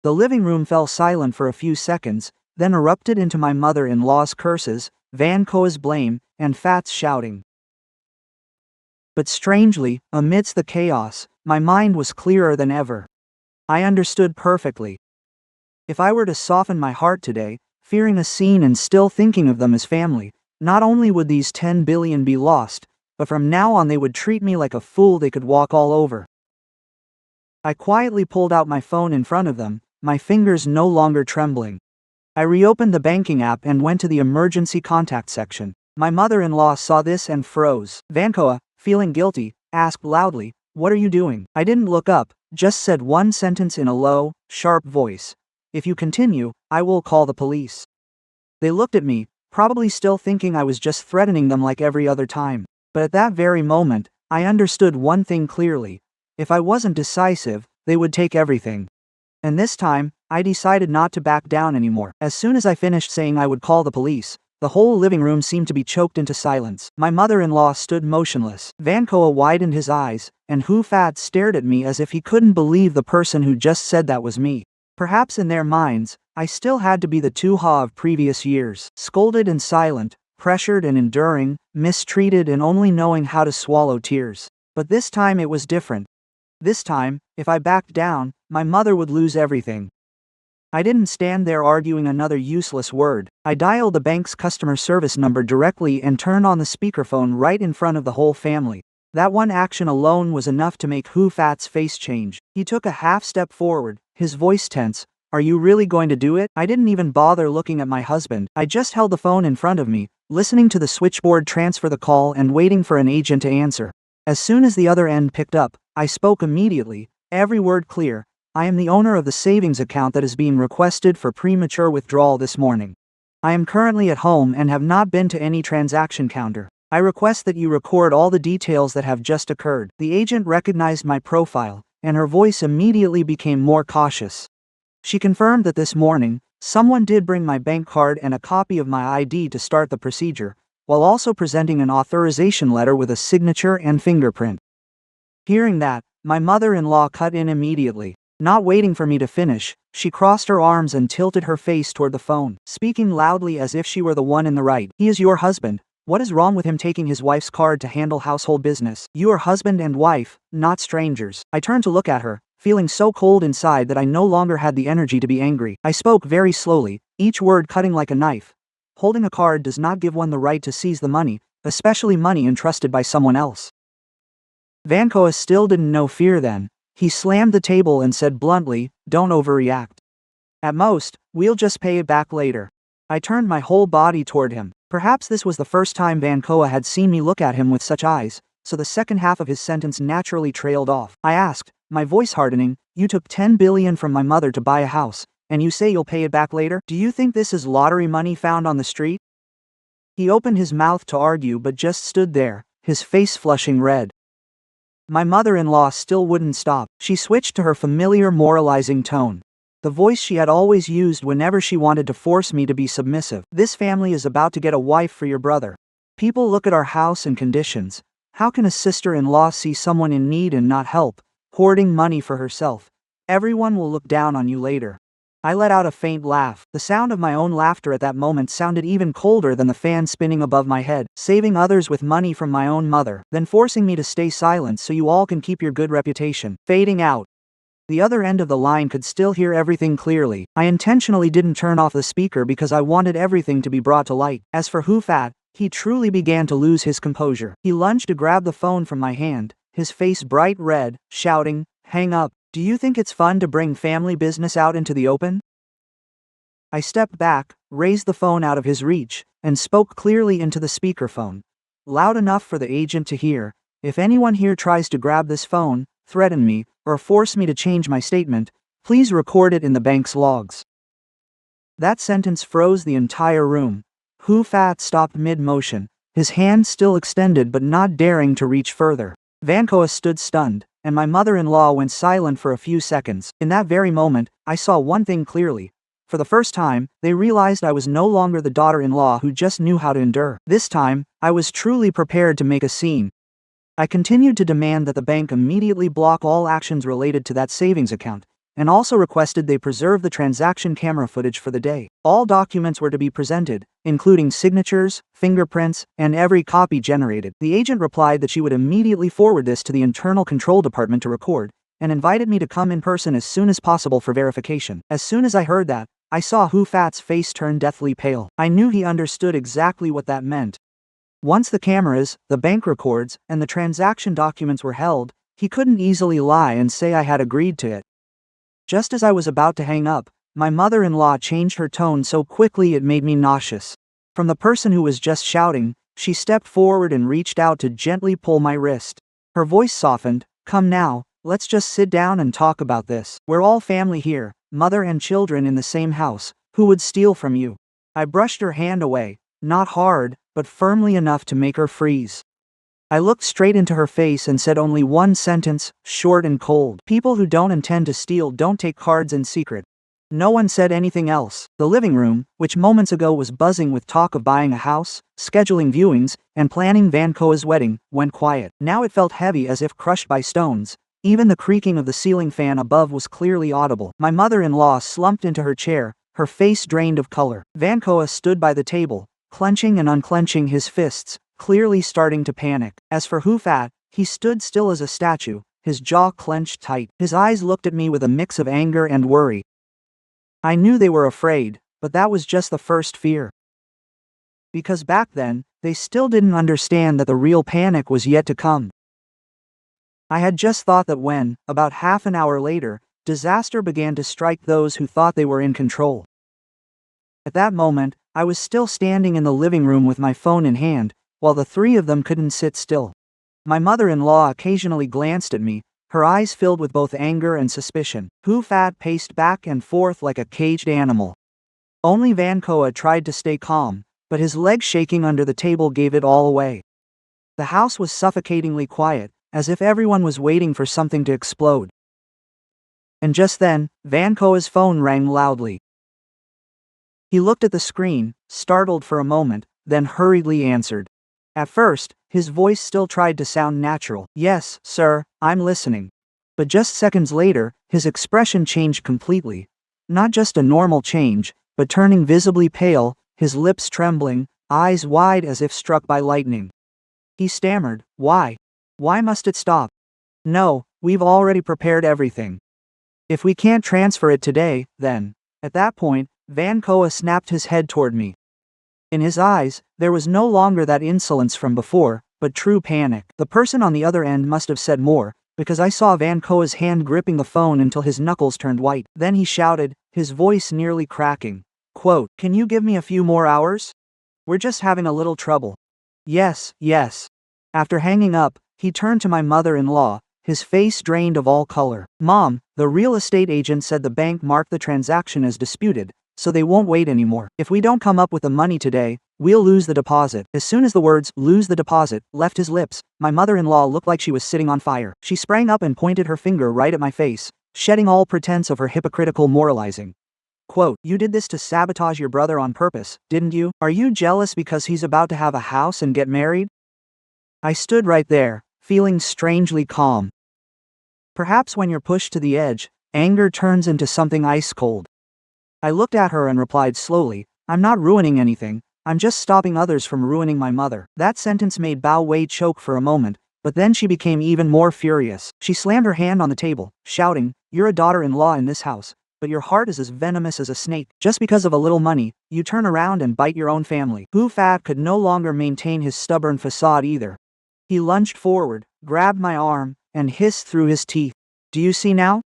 The living room fell silent for a few seconds, then erupted into my mother-in-law's curses, Vankoa's blame, and Fat's shouting. But strangely, amidst the chaos, my mind was clearer than ever. I understood perfectly. If I were to soften my heart today, fearing a scene and still thinking of them as family, not only would these 10 billion be lost, but from now on they would treat me like a fool they could walk all over. I quietly pulled out my phone in front of them, my fingers no longer trembling. I reopened the banking app and went to the emergency contact section. My mother-in-law saw this and froze. Vankoa, feeling guilty, asked loudly, "What are you doing?" I didn't look up, just said one sentence in a low, sharp voice. "If you continue, I will call the police." They looked at me, probably still thinking I was just threatening them like every other time. But at that very moment, I understood one thing clearly. If I wasn't decisive, they would take everything. And this time, I decided not to back down anymore. As soon as I finished saying I would call the police, the whole living room seemed to be choked into silence. My mother-in-law stood motionless. Vankoa widened his eyes, and Hu Fat stared at me as if he couldn't believe the person who just said that was me. Perhaps in their minds, I still had to be the Tuha of previous years, scolded and silent, pressured and enduring, mistreated and only knowing how to swallow tears. But this time it was different. This time, if I backed down, my mother would lose everything. I didn't stand there arguing another useless word. I dialed the bank's customer service number directly and turned on the speakerphone right in front of the whole family. That one action alone was enough to make Hu Fat's face change. He took a half step forward, his voice tense. Are you really going to do it? I didn't even bother looking at my husband. I just held the phone in front of me, listening to the switchboard transfer the call and waiting for an agent to answer. As soon as the other end picked up, I spoke immediately, every word clear. I am the owner of the savings account that is being requested for premature withdrawal this morning. I am currently at home and have not been to any transaction counter. I request that you record all the details that have just occurred. The agent recognized my profile, and her voice immediately became more cautious. She confirmed that this morning, someone did bring my bank card and a copy of my ID to start the procedure, while also presenting an authorization letter with a signature and fingerprint. Hearing that, my mother-in-law cut in immediately. Not waiting for me to finish, she crossed her arms and tilted her face toward the phone, speaking loudly as if she were the one in the right. He is your husband. What is wrong with him taking his wife's card to handle household business? You are husband and wife, not strangers. I turned to look at her, feeling so cold inside that I no longer had the energy to be angry. I spoke very slowly, each word cutting like a knife. Holding a card does not give one the right to seize the money, especially money entrusted by someone else. Vankoa still didn't know fear then. He slammed the table and said bluntly, don't overreact. At most, we'll just pay it back later. I turned my whole body toward him. Perhaps this was the first time Vankoa had seen me look at him with such eyes, so the second half of his sentence naturally trailed off. I asked, my voice hardening, you took 10 billion from my mother to buy a house, and you say you'll pay it back later? Do you think this is lottery money found on the street? He opened his mouth to argue but just stood there, his face flushing red. My mother-in-law still wouldn't stop. She switched to her familiar moralizing tone. The voice she had always used whenever she wanted to force me to be submissive. This family is about to get a wife for your brother. People look at our house and conditions. How can a sister-in-law see someone in need and not help, hoarding money for herself? Everyone will look down on you later. I let out a faint laugh. The sound of my own laughter at that moment sounded even colder than the fan spinning above my head. Saving others with money from my own mother, then forcing me to stay silent so you all can keep your good reputation. Fading out. The other end of the line could still hear everything clearly. I intentionally didn't turn off the speaker because I wanted everything to be brought to light. As for Hu Fat, he truly began to lose his composure. He lunged to grab the phone from my hand, his face bright red, shouting, hang up. Do you think it's fun to bring family business out into the open? I stepped back, raised the phone out of his reach, and spoke clearly into the speakerphone. Loud enough for the agent to hear. If anyone here tries to grab this phone, threaten me, or force me to change my statement, please record it in the bank's logs. That sentence froze the entire room. Hu Fat stopped mid-motion, his hand still extended but not daring to reach further. Vankoa stood stunned, and my mother-in-law went silent for a few seconds. In that very moment, I saw one thing clearly. For the first time, they realized I was no longer the daughter-in-law who just knew how to endure. This time, I was truly prepared to make a scene. I continued to demand that the bank immediately block all actions related to that savings account, and also requested they preserve the transaction camera footage for the day. All documents were to be presented, including signatures, fingerprints, and every copy generated. The agent replied that she would immediately forward this to the internal control department to record, and invited me to come in person as soon as possible for verification. As soon as I heard that, I saw Hu Fat's face turn deathly pale. I knew he understood exactly what that meant. Once the cameras, the bank records, and the transaction documents were held, he couldn't easily lie and say I had agreed to it. Just as I was about to hang up, my mother-in-law changed her tone so quickly it made me nauseous. From the person who was just shouting, she stepped forward and reached out to gently pull my wrist. Her voice softened, come now, let's just sit down and talk about this. We're all family here, mother and children in the same house. Who would steal from you? I brushed her hand away, not hard, but firmly enough to make her freeze. I looked straight into her face and said only one sentence, short and cold. People who don't intend to steal don't take cards in secret. No one said anything else. The living room, which moments ago was buzzing with talk of buying a house, scheduling viewings, and planning Vankoa's wedding, went quiet. Now it felt heavy as if crushed by stones. Even the creaking of the ceiling fan above was clearly audible. My mother-in-law slumped into her chair, her face drained of color. Vankoa stood by the table, clenching and unclenching his fists, clearly starting to panic. As for Hufat, he stood still as a statue, his jaw clenched tight. His eyes looked at me with a mix of anger and worry. I knew they were afraid, but that was just the first fear. Because back then, they still didn't understand that the real panic was yet to come. I had just thought that when, about half an hour later, disaster began to strike those who thought they were in control. At that moment, I was still standing in the living room with my phone in hand, while the three of them couldn't sit still. My mother-in-law occasionally glanced at me, her eyes filled with both anger and suspicion. Hufat paced back and forth like a caged animal. Only Vankoa tried to stay calm, but his legs shaking under the table gave it all away. The house was suffocatingly quiet, as if everyone was waiting for something to explode. And just then, Vankoa's phone rang loudly. He looked at the screen, startled for a moment, then hurriedly answered. At first, his voice still tried to sound natural. Yes, sir, I'm listening. But just seconds later, his expression changed completely. Not just a normal change, but turning visibly pale, his lips trembling, eyes wide as if struck by lightning. He stammered, Why? Why must it stop? No, we've already prepared everything. If we can't transfer it today, then. At that point, Vankoa snapped his head toward me. In his eyes, there was no longer that insolence from before, but true panic. The person on the other end must have said more, because I saw Vankoa's hand gripping the phone until his knuckles turned white. Then he shouted, his voice nearly cracking. Quote, Can you give me a few more hours? We're just having a little trouble. Yes, yes. After hanging up, he turned to my mother-in-law, his face drained of all color. Mom, the real estate agent said the bank marked the transaction as disputed, so they won't wait anymore. If we don't come up with the money today, we'll lose the deposit. As soon as the words, lose the deposit, left his lips, my mother-in-law looked like she was sitting on fire. She sprang up and pointed her finger right at my face, shedding all pretense of her hypocritical moralizing. Quote, You did this to sabotage your brother on purpose, didn't you? Are you jealous because he's about to have a house and get married? I stood right there, feeling strangely calm. Perhaps when you're pushed to the edge, anger turns into something ice cold. I looked at her and replied slowly, I'm not ruining anything, I'm just stopping others from ruining my mother. That sentence made Bao Wei choke for a moment, but then she became even more furious. She slammed her hand on the table, shouting, You're a daughter-in-law in this house, but your heart is as venomous as a snake. Just because of a little money, you turn around and bite your own family. Hufat could no longer maintain his stubborn facade either. He lunged forward, grabbed my arm, and hissed through his teeth. Do you see now?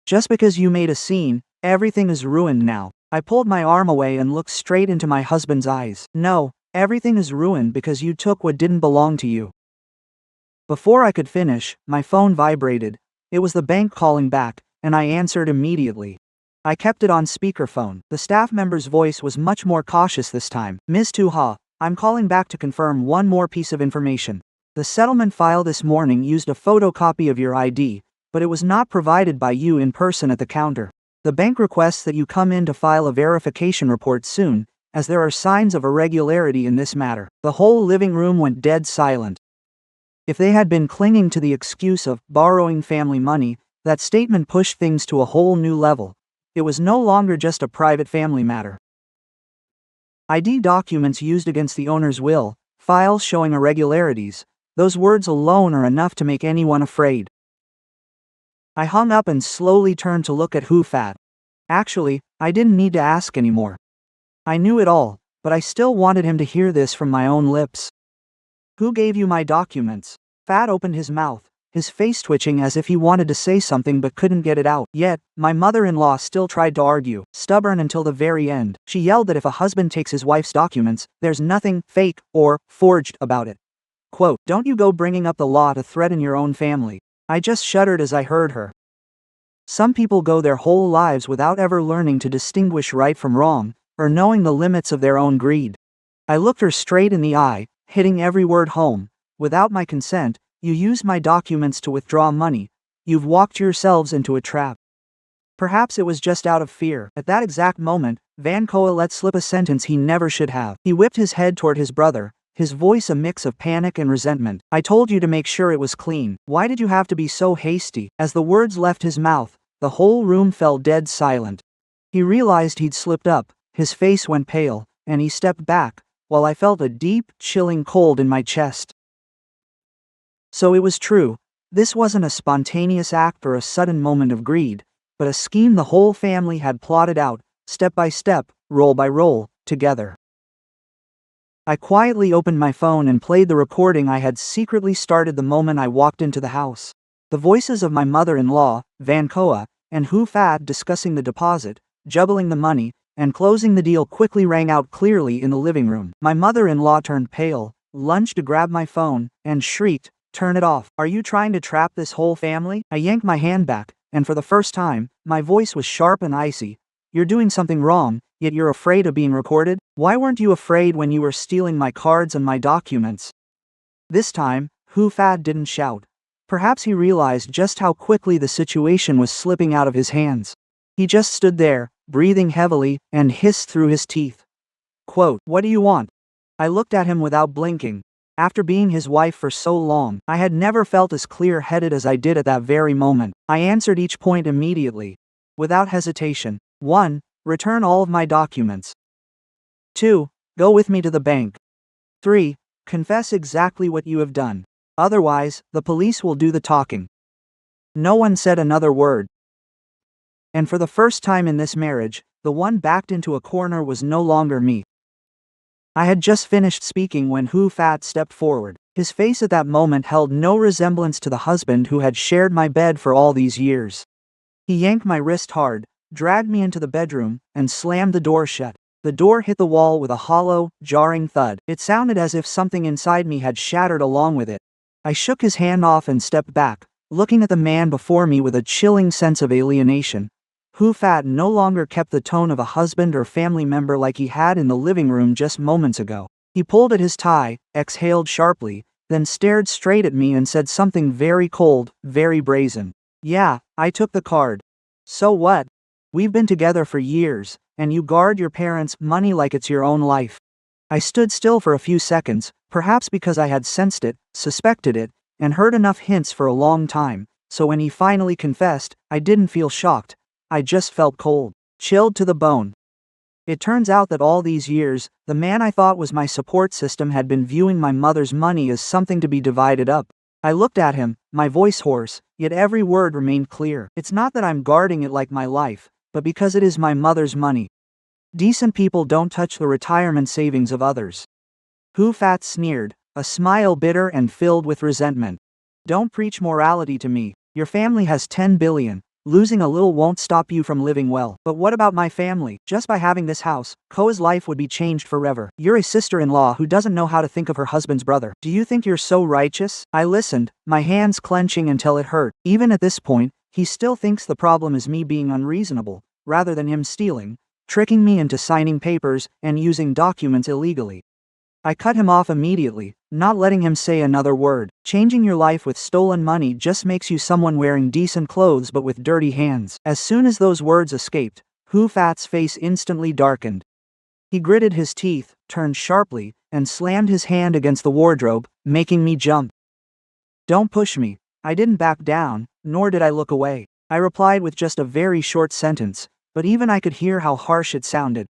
Just because you made a scene, everything is ruined now. I pulled my arm away and looked straight into my husband's eyes. No, everything is ruined because you took what didn't belong to you. Before I could finish, my phone vibrated. It was the bank calling back, and I answered immediately. I kept it on speakerphone. The staff member's voice was much more cautious this time. Ms. Tuha, I'm calling back to confirm one more piece of information. The settlement file this morning used a photocopy of your ID, but it was not provided by you in person at the counter. The bank requests that you come in to file a verification report soon, as there are signs of irregularity in this matter. The whole living room went dead silent. If they had been clinging to the excuse of borrowing family money, that statement pushed things to a whole new level. It was no longer just a private family matter. ID documents used against the owner's will, files showing irregularities, those words alone are enough to make anyone afraid. I hung up and slowly turned to look at Hufat. Actually, I didn't need to ask anymore. I knew it all, but I still wanted him to hear this from my own lips. Who gave you my documents? Fat opened his mouth, his face twitching as if he wanted to say something but couldn't get it out. Yet, my mother-in-law still tried to argue, stubborn until the very end. She yelled that if a husband takes his wife's documents, there's nothing fake or forged about it. Quote, Don't you go bringing up the law to threaten your own family. I just shuddered as I heard her. Some people go their whole lives without ever learning to distinguish right from wrong, or knowing the limits of their own greed. I looked her straight in the eye, hitting every word home. Without my consent, you used my documents to withdraw money. You've walked yourselves into a trap. Perhaps it was just out of fear. At that exact moment, Vankoa let slip a sentence he never should have. He whipped his head toward his brother, his voice a mix of panic and resentment. "I told you to make sure it was clean. Why did you have to be so hasty?" As the words left his mouth, the whole room fell dead silent. He realized he'd slipped up, his face went pale, and he stepped back, while I felt a deep, chilling cold in my chest. So it was true. This wasn't a spontaneous act or a sudden moment of greed, but a scheme the whole family had plotted out, step by step, roll by roll, together. I quietly opened my phone and played the recording I had secretly started the moment I walked into the house. The voices of my mother-in-law, Van Koa, and Hu Fat discussing the deposit, juggling the money, and closing the deal quickly rang out clearly in the living room. My mother-in-law turned pale, lunged to grab my phone, and shrieked, "Turn it off. Are you trying to trap this whole family?" I yanked my hand back, and for the first time, my voice was sharp and icy. "You're doing something wrong, yet you're afraid of being recorded? Why weren't you afraid when you were stealing my cards and my documents?" This time, Hu Fat didn't shout. Perhaps he realized just how quickly the situation was slipping out of his hands. He just stood there, breathing heavily, and hissed through his teeth. Quote, "What do you want?" I looked at him without blinking. After being his wife for so long, I had never felt as clear-headed as I did at that very moment. I answered each point immediately, without hesitation. 1. Return all of my documents. 2. Go with me to the bank. 3. Confess exactly what you have done. Otherwise, the police will do the talking. No one said another word. And for the first time in this marriage, the one backed into a corner was no longer me. I had just finished speaking when Hu Fat stepped forward. His face at that moment held no resemblance to the husband who had shared my bed for all these years. He yanked my wrist hard, dragged me into the bedroom, and slammed the door shut. The door hit the wall with a hollow, jarring thud. It sounded as if something inside me had shattered along with it. I shook his hand off and stepped back, looking at the man before me with a chilling sense of alienation. Hu Fat no longer kept the tone of a husband or family member like he had in the living room just moments ago. He pulled at his tie, exhaled sharply, then stared straight at me and said something very cold, very brazen. "Yeah, I took the card. So what? We've been together for years, and you guard your parents' money like it's your own life." I stood still for a few seconds, perhaps because I had sensed it, suspected it, and heard enough hints for a long time, so when he finally confessed, I didn't feel shocked. I just felt cold, chilled to the bone. It turns out that all these years, the man I thought was my support system had been viewing my mother's money as something to be divided up. I looked at him, my voice hoarse, yet every word remained clear. "It's not that I'm guarding it like my life, but because it is my mother's money. Decent people don't touch the retirement savings of others." Hu Fat sneered, a smile bitter and filled with resentment. "Don't preach morality to me. Your family has 10 billion. Losing a little won't stop you from living well. But what about my family? Just by having this house, Koa's life would be changed forever. You're a sister-in-law who doesn't know how to think of her husband's brother. Do you think you're so righteous?" I listened, my hands clenching until it hurt. Even at this point, he still thinks the problem is me being unreasonable, rather than him stealing, tricking me into signing papers, and using documents illegally. I cut him off immediately, not letting him say another word. Changing your life with stolen money just makes you someone wearing decent clothes but with dirty hands. As soon as those words escaped, Hu Fat's face instantly darkened. He gritted his teeth, turned sharply, and slammed his hand against the wardrobe, making me jump. "Don't push me." I didn't back down, nor did I look away. I replied with just a very short sentence, but even I could hear how harsh it sounded.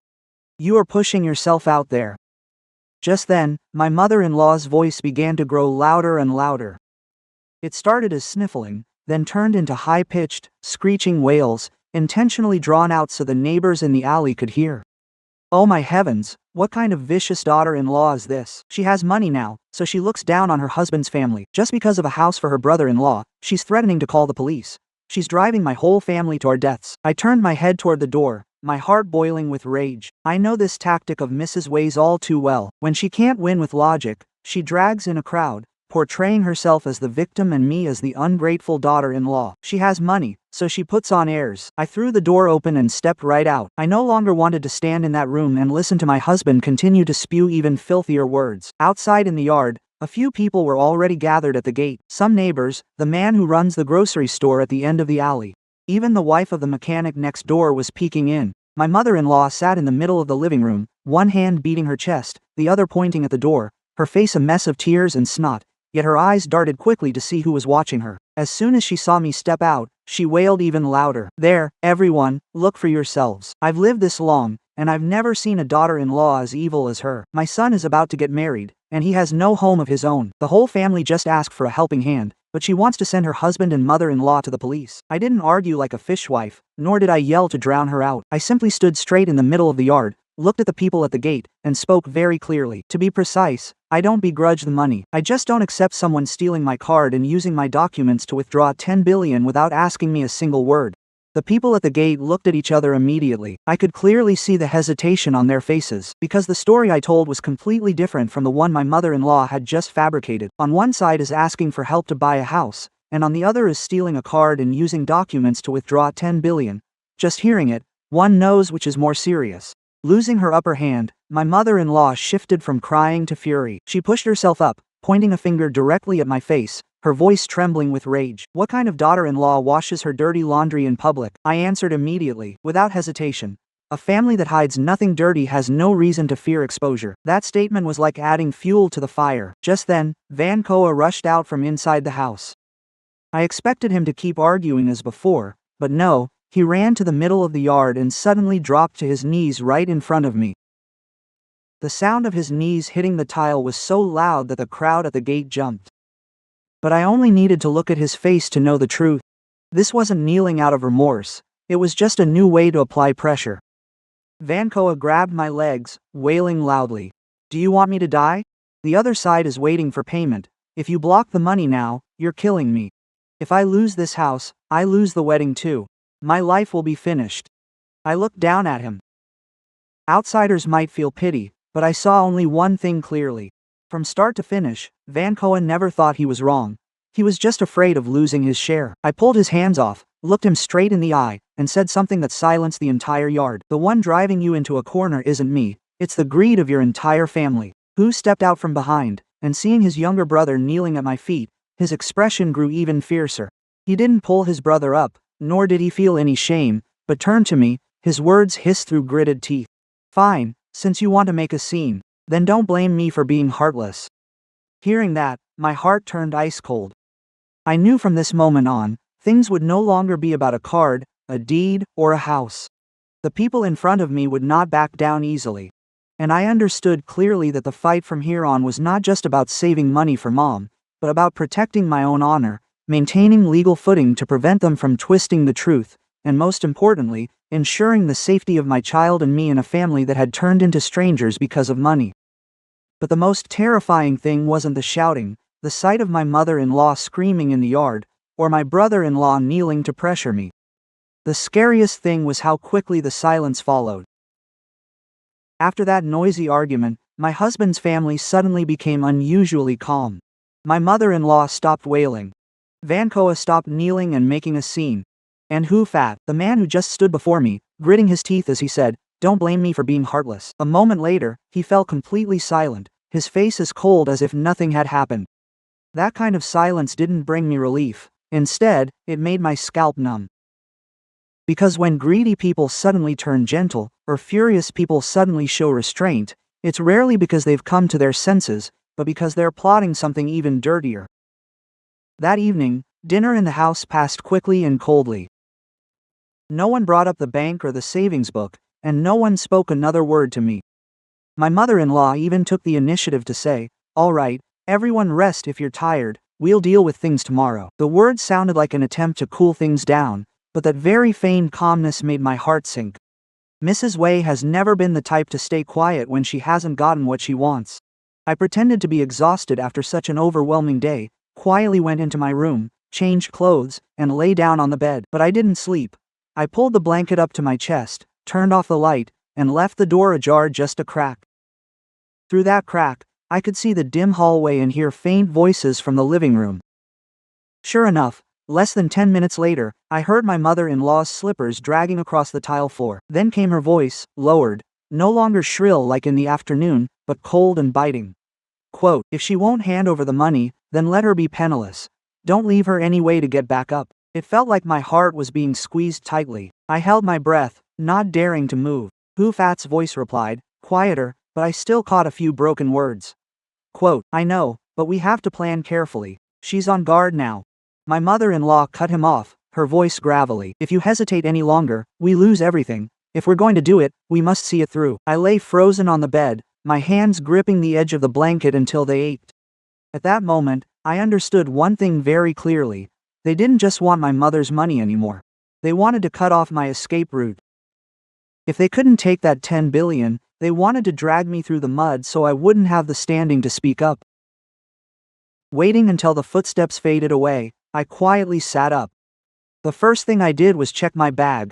"You are pushing yourself out there." Just then, my mother-in-law's voice began to grow louder and louder. It started as sniffling, then turned into high-pitched, screeching wails, intentionally drawn out so the neighbors in the alley could hear. Oh my heavens, what kind of vicious daughter-in-law is this? She has money now, so she looks down on her husband's family. Just because of a house for her brother-in-law, she's threatening to call the police. She's driving my whole family to our deaths. I turned my head toward the door, my heart boiling with rage. I know this tactic of Mrs. Way's all too well. When she can't win with logic, she drags in a crowd, portraying herself as the victim and me as the ungrateful daughter-in-law. She has money, so she puts on airs. I threw the door open and stepped right out. I no longer wanted to stand in that room and listen to my husband continue to spew even filthier words. Outside in the yard, a few people were already gathered at the gate. Some neighbors, the man who runs the grocery store at the end of the alley. Even the wife of the mechanic next door was peeking in. My mother-in-law sat in the middle of the living room, one hand beating her chest, the other pointing at the door, her face a mess of tears and snot, yet her eyes darted quickly to see who was watching her. As soon as she saw me step out, she wailed even louder. "There, everyone, look for yourselves. I've lived this long, and I've never seen a daughter-in-law as evil as her. My son is about to get married, and he has no home of his own. The whole family just asked for a helping hand, but she wants to send her husband and mother-in-law to the police." I didn't argue like a fishwife, nor did I yell to drown her out. I simply stood straight in the middle of the yard, looked at the people at the gate, and spoke very clearly. To be precise, I don't begrudge the money. I just don't accept someone stealing my card and using my documents to withdraw $10 billion without asking me a single word. The people at the gate looked at each other immediately. I could clearly see the hesitation on their faces, because the story I told was completely different from the one my mother-in-law had just fabricated. On one side is asking for help to buy a house, and on the other is stealing a card and using documents to withdraw $10 billion. Just hearing it, one knows which is more serious. Losing her upper hand, my mother-in-law shifted from crying to fury. She pushed herself up, pointing a finger directly at my face, her voice trembling with rage. "What kind of daughter-in-law washes her dirty laundry in public?" I answered immediately, without hesitation. "A family that hides nothing dirty has no reason to fear exposure." That statement was like adding fuel to the fire. Just then, Van Koa rushed out from inside the house. I expected him to keep arguing as before, but no, he ran to the middle of the yard and suddenly dropped to his knees right in front of me. The sound of his knees hitting the tile was so loud that the crowd at the gate jumped. But I only needed to look at his face to know the truth. This wasn't kneeling out of remorse, it was just a new way to apply pressure. Van Koa grabbed my legs, wailing loudly. "Do you want me to die? The other side is waiting for payment. If you block the money now, you're killing me. If I lose this house, I lose the wedding too. My life will be finished." I looked down at him. Outsiders might feel pity, but I saw only one thing clearly. From start to finish, Van Koa never thought he was wrong. He was just afraid of losing his share. I pulled his hands off, looked him straight in the eye, and said something that silenced the entire yard. "The one driving you into a corner isn't me, it's the greed of your entire family." Who stepped out from behind, and seeing his younger brother kneeling at my feet, his expression grew even fiercer. He didn't pull his brother up, nor did he feel any shame, but turned to me, his words hissed through gritted teeth. "Fine, since you want to make a scene, then don't blame me for being heartless." Hearing that, my heart turned ice cold. I knew from this moment on, things would no longer be about a card, a deed, or a house. The people in front of me would not back down easily. And I understood clearly that the fight from here on was not just about saving money for Mom, but about protecting my own honor, maintaining legal footing to prevent them from twisting the truth, and most importantly, ensuring the safety of my child and me in a family that had turned into strangers because of money. But the most terrifying thing wasn't the shouting, the sight of my mother-in-law screaming in the yard, or my brother-in-law kneeling to pressure me. The scariest thing was how quickly the silence followed. After that noisy argument, my husband's family suddenly became unusually calm. My mother-in-law stopped wailing. Van Koa stopped kneeling and making a scene. And Fat, the man who just stood before me, gritting his teeth as he said, "Don't blame me for being heartless." A moment later, he fell completely silent, his face as cold as if nothing had happened. That kind of silence didn't bring me relief. Instead, it made my scalp numb. Because when greedy people suddenly turn gentle, or furious people suddenly show restraint, it's rarely because they've come to their senses, but because they're plotting something even dirtier. That evening, dinner in the house passed quickly and coldly. No one brought up the bank or the savings book, and no one spoke another word to me. My mother-in-law even took the initiative to say, "All right, everyone rest if you're tired, we'll deal with things tomorrow." The words sounded like an attempt to cool things down, but that very feigned calmness made my heart sink. Mrs. Wei has never been the type to stay quiet when she hasn't gotten what she wants. I pretended to be exhausted after such an overwhelming day, quietly went into my room, changed clothes, and lay down on the bed. But I didn't sleep. I pulled the blanket up to my chest, turned off the light, and left the door ajar just a crack. Through that crack, I could see the dim hallway and hear faint voices from the living room. Sure enough, less than 10 minutes later, I heard my mother-in-law's slippers dragging across the tile floor. Then came her voice, lowered, no longer shrill like in the afternoon, but cold and biting. Quote, "If she won't hand over the money, then let her be penniless. Don't leave her any way to get back up." It felt like my heart was being squeezed tightly. I held my breath, not daring to move. Fat's voice replied, quieter, but I still caught a few broken words. Quote, I know, but we have to plan carefully. She's on guard now. My mother-in-law cut him off, her voice gravelly. If you hesitate any longer, we lose everything. If we're going to do it, we must see it through. I lay frozen on the bed, my hands gripping the edge of the blanket until they ached. At that moment, I understood one thing very clearly. They didn't just want my mother's money anymore. They wanted to cut off my escape route. If they couldn't take that 10 billion, they wanted to drag me through the mud so I wouldn't have the standing to speak up. Waiting until the footsteps faded away, I quietly sat up. The first thing I did was check my bag.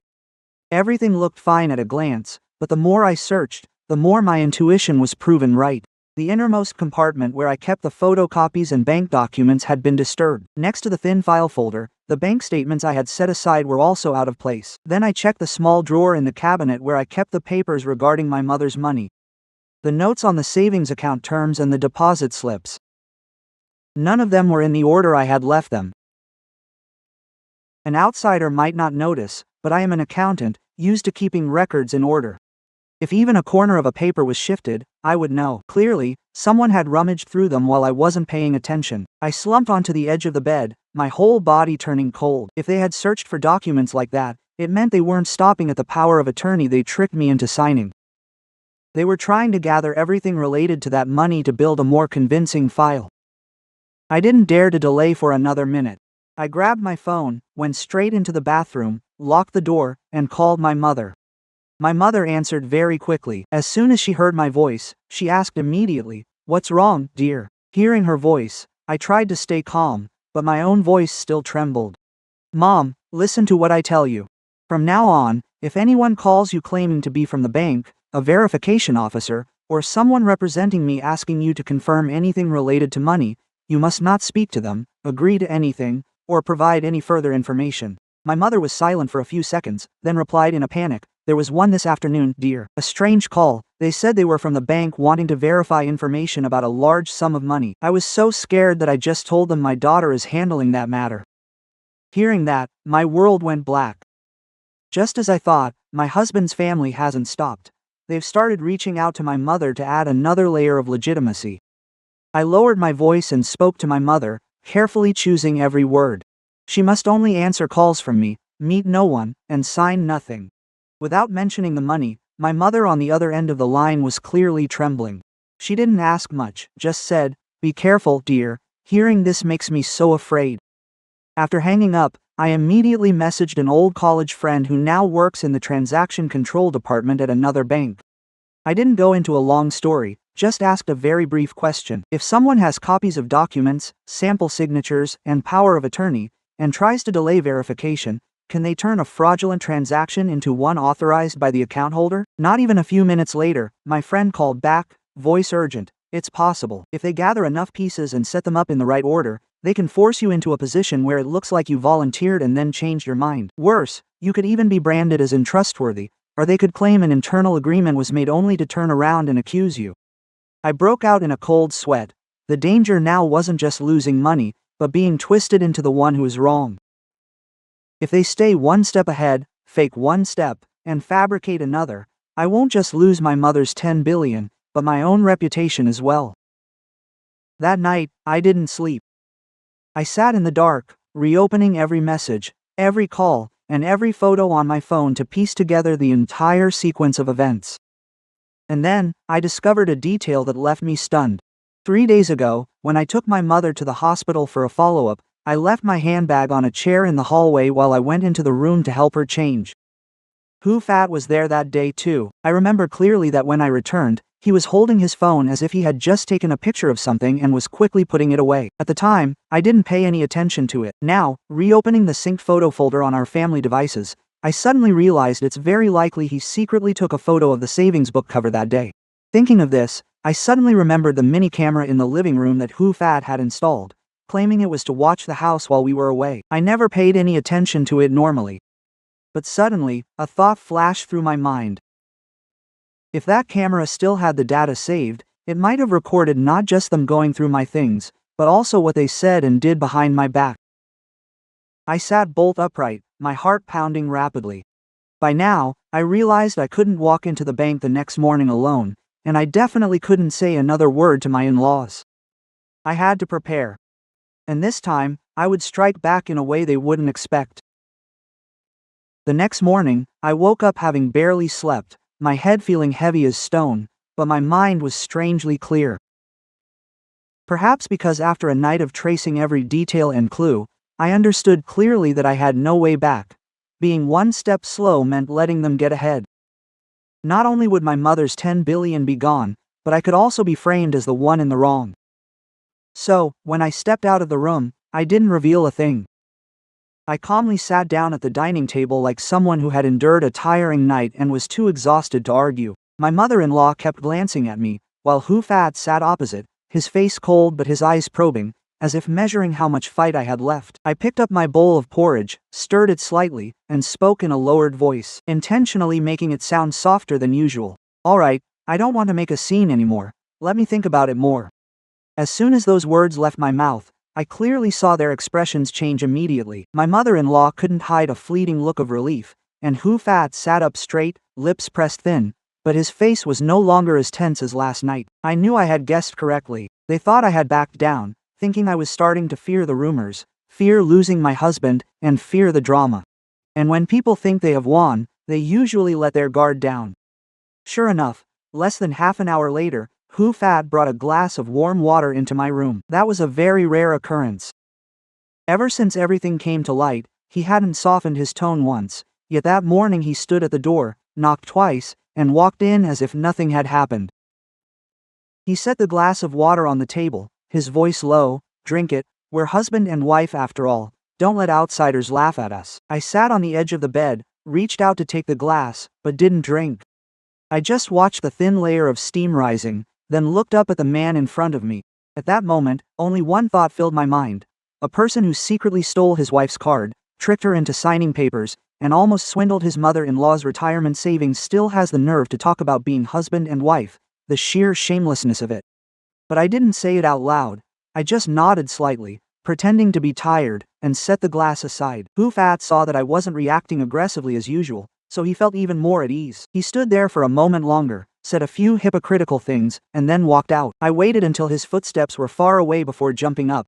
Everything looked fine at a glance, but the more I searched, the more my intuition was proven right. The innermost compartment where I kept the photocopies and bank documents had been disturbed. Next to the thin file folder, the bank statements I had set aside were also out of place. Then I checked the small drawer in the cabinet where I kept the papers regarding my mother's money. The notes on the savings account terms and the deposit slips. None of them were in the order I had left them. An outsider might not notice, but I am an accountant, used to keeping records in order. If even a corner of a paper was shifted, I would know. Clearly, someone had rummaged through them while I wasn't paying attention. I slumped onto the edge of the bed, my whole body turning cold. If they had searched for documents like that, it meant they weren't stopping at the power of attorney they tricked me into signing. They were trying to gather everything related to that money to build a more convincing file. I didn't dare to delay for another minute. I grabbed my phone, went straight into the bathroom, locked the door, and called my mother. My mother answered very quickly. As soon as she heard my voice, she asked immediately, "What's wrong, dear?" Hearing her voice, I tried to stay calm, but my own voice still trembled. "Mom, listen to what I tell you. From now on, if anyone calls you claiming to be from the bank, a verification officer, or someone representing me asking you to confirm anything related to money, you must not speak to them, agree to anything, or provide any further information." My mother was silent for a few seconds, then replied in a panic, "There was one this afternoon, dear. A strange call. They said they were from the bank wanting to verify information about a large sum of money. I was so scared that I just told them my daughter is handling that matter." Hearing that, my world went black. Just as I thought, my husband's family hasn't stopped. They've started reaching out to my mother to add another layer of legitimacy. I lowered my voice and spoke to my mother, carefully choosing every word. She must only answer calls from me, meet no one, and sign nothing. Without mentioning the money, my mother on the other end of the line was clearly trembling. She didn't ask much, just said, "Be careful, dear. Hearing this makes me so afraid." After hanging up, I immediately messaged an old college friend who now works in the transaction control department at another bank. I didn't go into a long story, just asked a very brief question. If someone has copies of documents, sample signatures, and power of attorney, and tries to delay verification, can they turn a fraudulent transaction into one authorized by the account holder? Not even a few minutes later, my friend called back, voice urgent. "It's possible. If they gather enough pieces and set them up in the right order, they can force you into a position where it looks like you volunteered and then changed your mind. Worse, you could even be branded as untrustworthy, or they could claim an internal agreement was made only to turn around and accuse you." I broke out in a cold sweat. The danger now wasn't just losing money, but being twisted into the one who is wrong. If they stay one step ahead, fake one step, and fabricate another, I won't just lose my mother's 10 billion, but my own reputation as well. That night, I didn't sleep. I sat in the dark, reopening every message, every call, and every photo on my phone to piece together the entire sequence of events. And then, I discovered a detail that left me stunned. 3 days ago, when I took my mother to the hospital for a follow-up, I left my handbag on a chair in the hallway while I went into the room to help her change. Who Fat was there that day too. I remember clearly that when I returned, he was holding his phone as if he had just taken a picture of something and was quickly putting it away. At the time, I didn't pay any attention to it. Now, reopening the synced photo folder on our family devices, I suddenly realized it's very likely he secretly took a photo of the savings book cover that day. Thinking of this, I suddenly remembered the mini camera in the living room that Who Fat had installed, claiming it was to watch the house while we were away. I never paid any attention to it normally. But suddenly, a thought flashed through my mind. If that camera still had the data saved, it might have recorded not just them going through my things, but also what they said and did behind my back. I sat bolt upright, my heart pounding rapidly. By now, I realized I couldn't walk into the bank the next morning alone, and I definitely couldn't say another word to my in-laws. I had to prepare. And this time, I would strike back in a way they wouldn't expect. The next morning, I woke up having barely slept, my head feeling heavy as stone, but my mind was strangely clear. Perhaps because after a night of tracing every detail and clue, I understood clearly that I had no way back. Being one step slow meant letting them get ahead. Not only would my mother's 10 billion be gone, but I could also be framed as the one in the wrong. So, when I stepped out of the room, I didn't reveal a thing. I calmly sat down at the dining table like someone who had endured a tiring night and was too exhausted to argue. My mother-in-law kept glancing at me, while Hu Fat sat opposite, his face cold but his eyes probing, as if measuring how much fight I had left. I picked up my bowl of porridge, stirred it slightly, and spoke in a lowered voice, intentionally making it sound softer than usual. All right, I don't want to make a scene anymore. Let me think about it more. As soon as those words left my mouth, I clearly saw their expressions change immediately. My mother-in-law couldn't hide a fleeting look of relief, and Hu Fat sat up straight, lips pressed thin, but his face was no longer as tense as last night. I knew I had guessed correctly. They thought I had backed down, thinking I was starting to fear the rumors, fear losing my husband, and fear the drama. And when people think they have won, they usually let their guard down. Sure enough, less than half an hour later, Hu Fat brought a glass of warm water into my room. That was a very rare occurrence. Ever since everything came to light, he hadn't softened his tone once, yet that morning he stood at the door, knocked twice, and walked in as if nothing had happened. He set the glass of water on the table, his voice low, "Drink it, we're husband and wife after all, don't let outsiders laugh at us." I sat on the edge of the bed, reached out to take the glass, but didn't drink. I just watched the thin layer of steam rising, then looked up at the man in front of me. At that moment, only one thought filled my mind. A person who secretly stole his wife's card, tricked her into signing papers, and almost swindled his mother-in-law's retirement savings still has the nerve to talk about being husband and wife, the sheer shamelessness of it. But I didn't say it out loud. I just nodded slightly, pretending to be tired, and set the glass aside. Hu Fat saw that I wasn't reacting aggressively as usual, so he felt even more at ease. He stood there for a moment longer, said a few hypocritical things, and then walked out. I waited until his footsteps were far away before jumping up.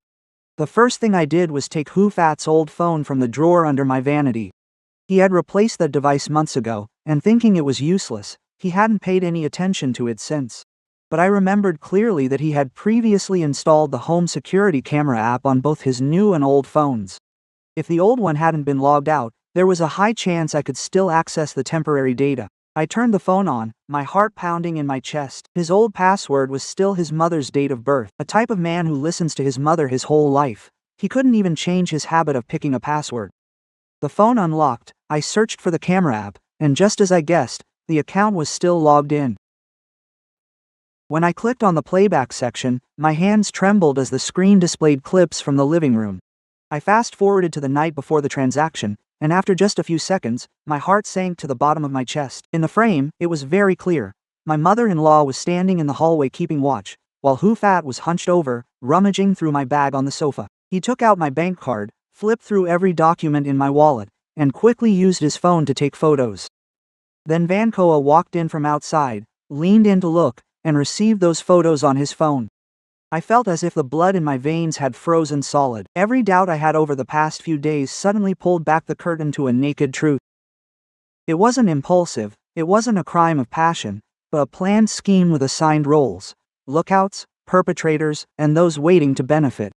The first thing I did was take Hu Fat's old phone from the drawer under my vanity. He had replaced that device months ago, and thinking it was useless, he hadn't paid any attention to it since. But I remembered clearly that he had previously installed the home security camera app on both his new and old phones. If the old one hadn't been logged out, there was a high chance I could still access the temporary data. I turned the phone on, my heart pounding in my chest. His old password was still his mother's date of birth. A type of man who listens to his mother his whole life. He couldn't even change his habit of picking a password. The phone unlocked, I searched for the camera app, and just as I guessed, the account was still logged in. When I clicked on the playback section, my hands trembled as the screen displayed clips from the living room. I fast-forwarded to the night before the transaction, and after just a few seconds, my heart sank to the bottom of my chest. In the frame, it was very clear. My mother-in-law was standing in the hallway keeping watch, while Hu Fat was hunched over, rummaging through my bag on the sofa. He took out my bank card, flipped through every document in my wallet, and quickly used his phone to take photos. Then Vankoa walked in from outside, leaned in to look, and received those photos on his phone. I felt as if the blood in my veins had frozen solid. Every doubt I had over the past few days suddenly pulled back the curtain to a naked truth. It wasn't impulsive, it wasn't a crime of passion, but a planned scheme with assigned roles, lookouts, perpetrators, and those waiting to benefit.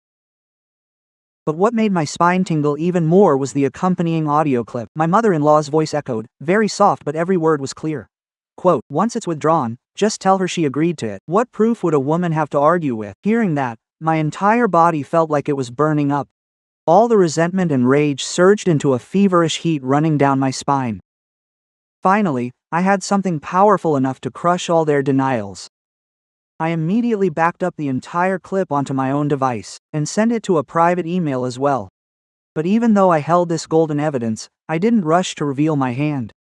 But what made my spine tingle even more was the accompanying audio clip. My mother-in-law's voice echoed, very soft but every word was clear. Quote, "Once it's withdrawn, just tell her she agreed to it." What proof would a woman have to argue with? Hearing that, my entire body felt like it was burning up. All the resentment and rage surged into a feverish heat running down my spine. Finally, I had something powerful enough to crush all their denials. I immediately backed up the entire clip onto my own device, and sent it to a private email as well. But even though I held this golden evidence, I didn't rush to reveal my hand.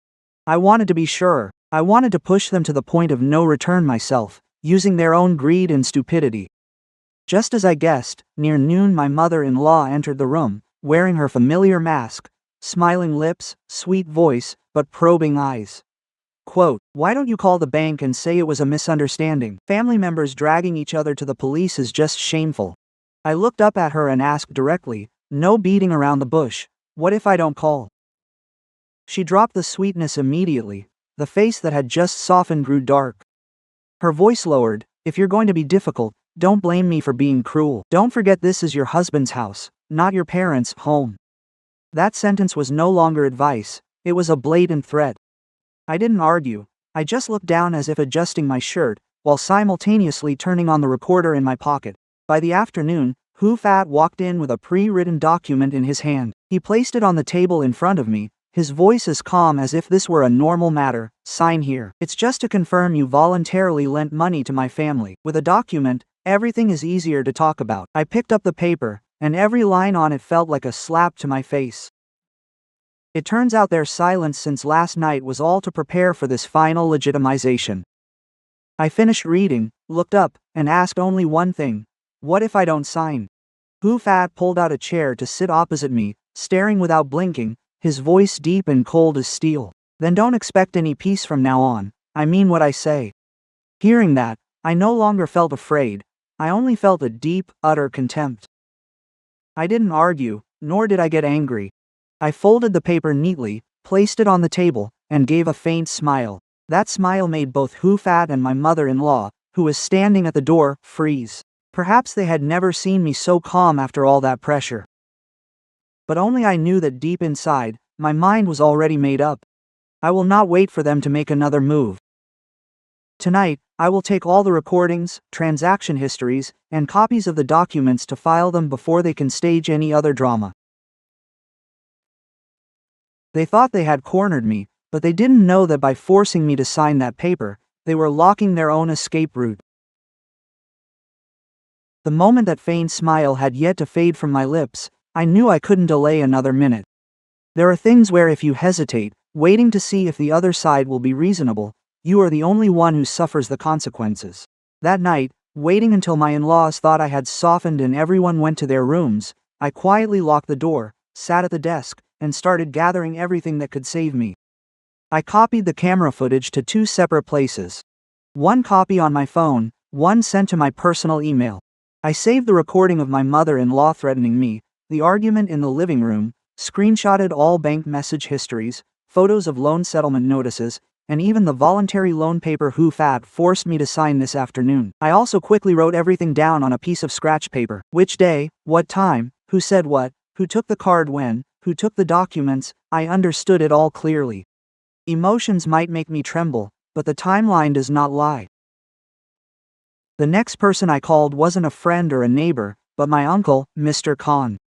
I wanted to be sure. I wanted to push them to the point of no return myself, using their own greed and stupidity. Just as I guessed, near noon my mother-in-law entered the room, wearing her familiar mask, smiling lips, sweet voice, but probing eyes. Quote, "Why don't you call the bank and say it was a misunderstanding? Family members dragging each other to the police is just shameful." I looked up at her and asked directly, no beating around the bush, what if I don't call? She dropped the sweetness immediately. The face that had just softened grew dark. Her voice lowered, if you're going to be difficult, don't blame me for being cruel. Don't forget this is your husband's house, not your parents' home. That sentence was no longer advice, it was a blatant threat. I didn't argue, I just looked down as if adjusting my shirt, while simultaneously turning on the recorder in my pocket. By the afternoon, Hu-Fat walked in with a pre-written document in his hand. He placed it on the table in front of me, his voice as calm as if this were a normal matter. Sign here. It's just to confirm you voluntarily lent money to my family. With a document, everything is easier to talk about. I picked up the paper, and every line on it felt like a slap to my face. It turns out their silence since last night was all to prepare for this final legitimization. I finished reading, looked up, and asked only one thing. What if I don't sign? Hu-Fat pulled out a chair to sit opposite me, staring without blinking, his voice deep and cold as steel. Then don't expect any peace from now on, I mean what I say. Hearing that, I no longer felt afraid, I only felt a deep, utter contempt. I didn't argue, nor did I get angry. I folded the paper neatly, placed it on the table, and gave a faint smile. That smile made both Hu-Fat and my mother-in-law, who was standing at the door, freeze. Perhaps they had never seen me so calm after all that pressure. But only I knew that deep inside, my mind was already made up. I will not wait for them to make another move. Tonight, I will take all the recordings, transaction histories, and copies of the documents to file them before they can stage any other drama. They thought they had cornered me, but they didn't know that by forcing me to sign that paper, they were locking their own escape route. The moment that faint smile had yet to fade from my lips, I knew I couldn't delay another minute. There are things where if you hesitate, waiting to see if the other side will be reasonable, you are the only one who suffers the consequences. That night, waiting until my in-laws thought I had softened and everyone went to their rooms, I quietly locked the door, sat at the desk, and started gathering everything that could save me. I copied the camera footage to 2 separate places. One copy on my phone, one sent to my personal email. I saved the recording of my mother-in-law threatening me, the argument in the living room, screenshotted all bank message histories, photos of loan settlement notices, and even the voluntary loan paper Hu-Fat forced me to sign this afternoon. I also quickly wrote everything down on a piece of scratch paper. Which day, what time, who said what, who took the card when, who took the documents, I understood it all clearly. Emotions might make me tremble, but the timeline does not lie. The next person I called wasn't a friend or a neighbor, but my uncle, Mr. Khan.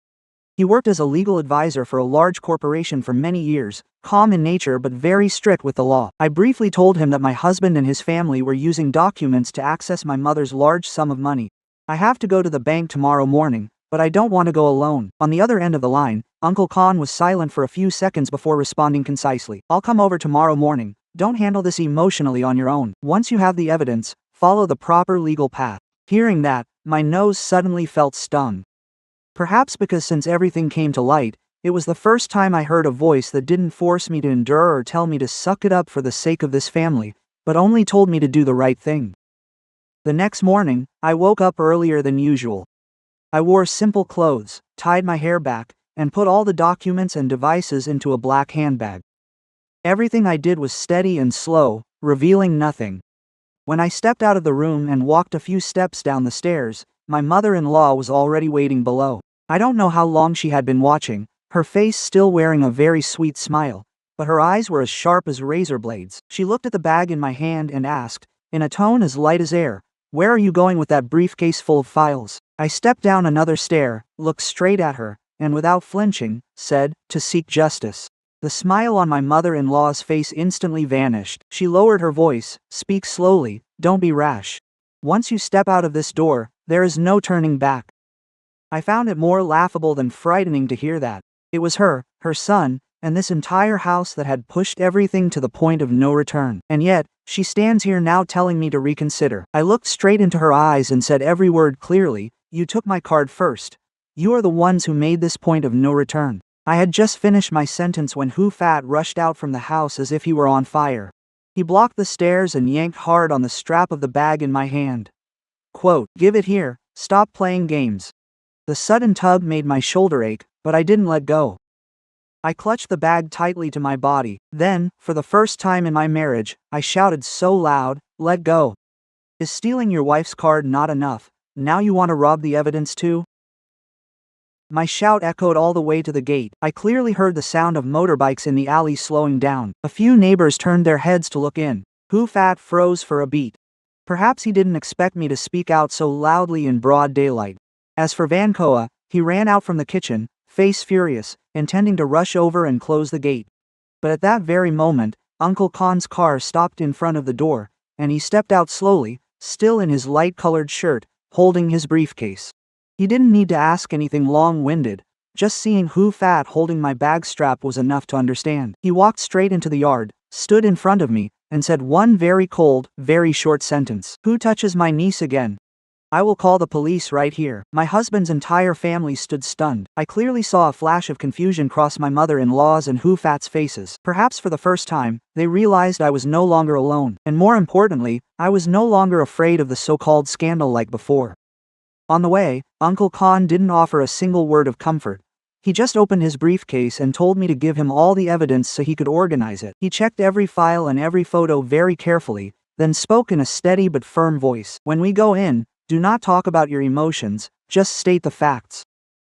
He worked as a legal advisor for a large corporation for many years, calm in nature but very strict with the law. I briefly told him that my husband and his family were using documents to access my mother's large sum of money. I have to go to the bank tomorrow morning, but I don't want to go alone. On the other end of the line, Uncle Khan was silent for a few seconds before responding concisely. I'll come over tomorrow morning. Don't handle this emotionally on your own. Once you have the evidence, follow the proper legal path. Hearing that, my nose suddenly felt stung. Perhaps because since everything came to light, it was the first time I heard a voice that didn't force me to endure or tell me to suck it up for the sake of this family, but only told me to do the right thing. The next morning, I woke up earlier than usual. I wore simple clothes, tied my hair back, and put all the documents and devices into a black handbag. Everything I did was steady and slow, revealing nothing. When I stepped out of the room and walked a few steps down the stairs, my mother-in-law was already waiting below. I don't know how long she had been watching, her face still wearing a very sweet smile, but her eyes were as sharp as razor blades. She looked at the bag in my hand and asked, in a tone as light as air, "Where are you going with that briefcase full of files?" I stepped down another stair, looked straight at her, and without flinching, said, "To seek justice." The smile on my mother-in-law's face instantly vanished. She lowered her voice, "Speak slowly, don't be rash. Once you step out of this door, there is no turning back." I found it more laughable than frightening to hear that. It was her son, and this entire house that had pushed everything to the point of no return. And yet, she stands here now telling me to reconsider. I looked straight into her eyes and said every word clearly, "You took my card first. You are the ones who made this point of no return." I had just finished my sentence when Hu-Fat rushed out from the house as if he were on fire. He blocked the stairs and yanked hard on the strap of the bag in my hand. Quote, "Give it here, stop playing games." The sudden tug made my shoulder ache, but I didn't let go. I clutched the bag tightly to my body. Then, for the first time in my marriage, I shouted so loud, "Let go." Is stealing your wife's card not enough? Now you want to rob the evidence too? My shout echoed all the way to the gate. I clearly heard the sound of motorbikes in the alley slowing down. A few neighbors turned their heads to look in. Hu Fat froze for a beat. Perhaps he didn't expect me to speak out so loudly in broad daylight. As for Van Koa, he ran out from the kitchen, face furious, intending to rush over and close the gate. But at that very moment, Uncle Khan's car stopped in front of the door, and he stepped out slowly, still in his light-colored shirt, holding his briefcase. He didn't need to ask anything long-winded. Just seeing Hu Fat holding my bag strap was enough to understand. He walked straight into the yard, stood in front of me, and said one very cold, very short sentence. "Who touches my niece again? I will call the police right here." My husband's entire family stood stunned. I clearly saw a flash of confusion cross my mother-in-law's and Hu Fat's faces. Perhaps for the first time, they realized I was no longer alone, and more importantly, I was no longer afraid of the so-called scandal like before. On the way, Uncle Khan didn't offer a single word of comfort. He just opened his briefcase and told me to give him all the evidence so he could organize it. He checked every file and every photo very carefully, then spoke in a steady but firm voice. "When we go in, do not talk about your emotions, just state the facts.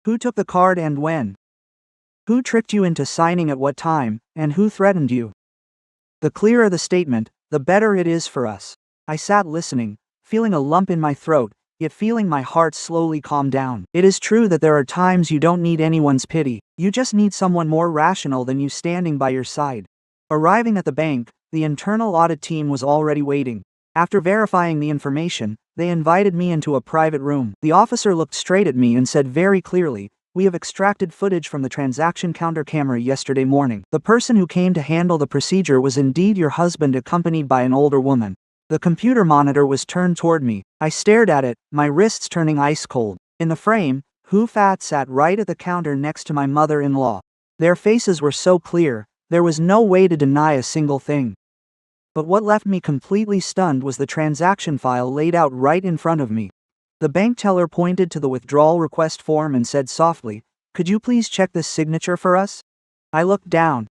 Who took the card and when? Who tricked you into signing at what time, and who threatened you? The clearer the statement, the better it is for us." I sat listening, feeling a lump in my throat, yet feeling my heart slowly calm down. It is true that there are times you don't need anyone's pity, you just need someone more rational than you standing by your side. Arriving at the bank, the internal audit team was already waiting. After verifying the information, they invited me into a private room. The officer looked straight at me and said very clearly, "We have extracted footage from the transaction counter camera yesterday morning. The person who came to handle the procedure was indeed your husband accompanied by an older woman." The computer monitor was turned toward me. I stared at it, my wrists turning ice cold. In the frame, Hu Fat sat right at the counter next to my mother-in-law. Their faces were so clear, there was no way to deny a single thing. But what left me completely stunned was the transaction file laid out right in front of me. The bank teller pointed to the withdrawal request form and said softly, "Could you please check this signature for us?" I looked down.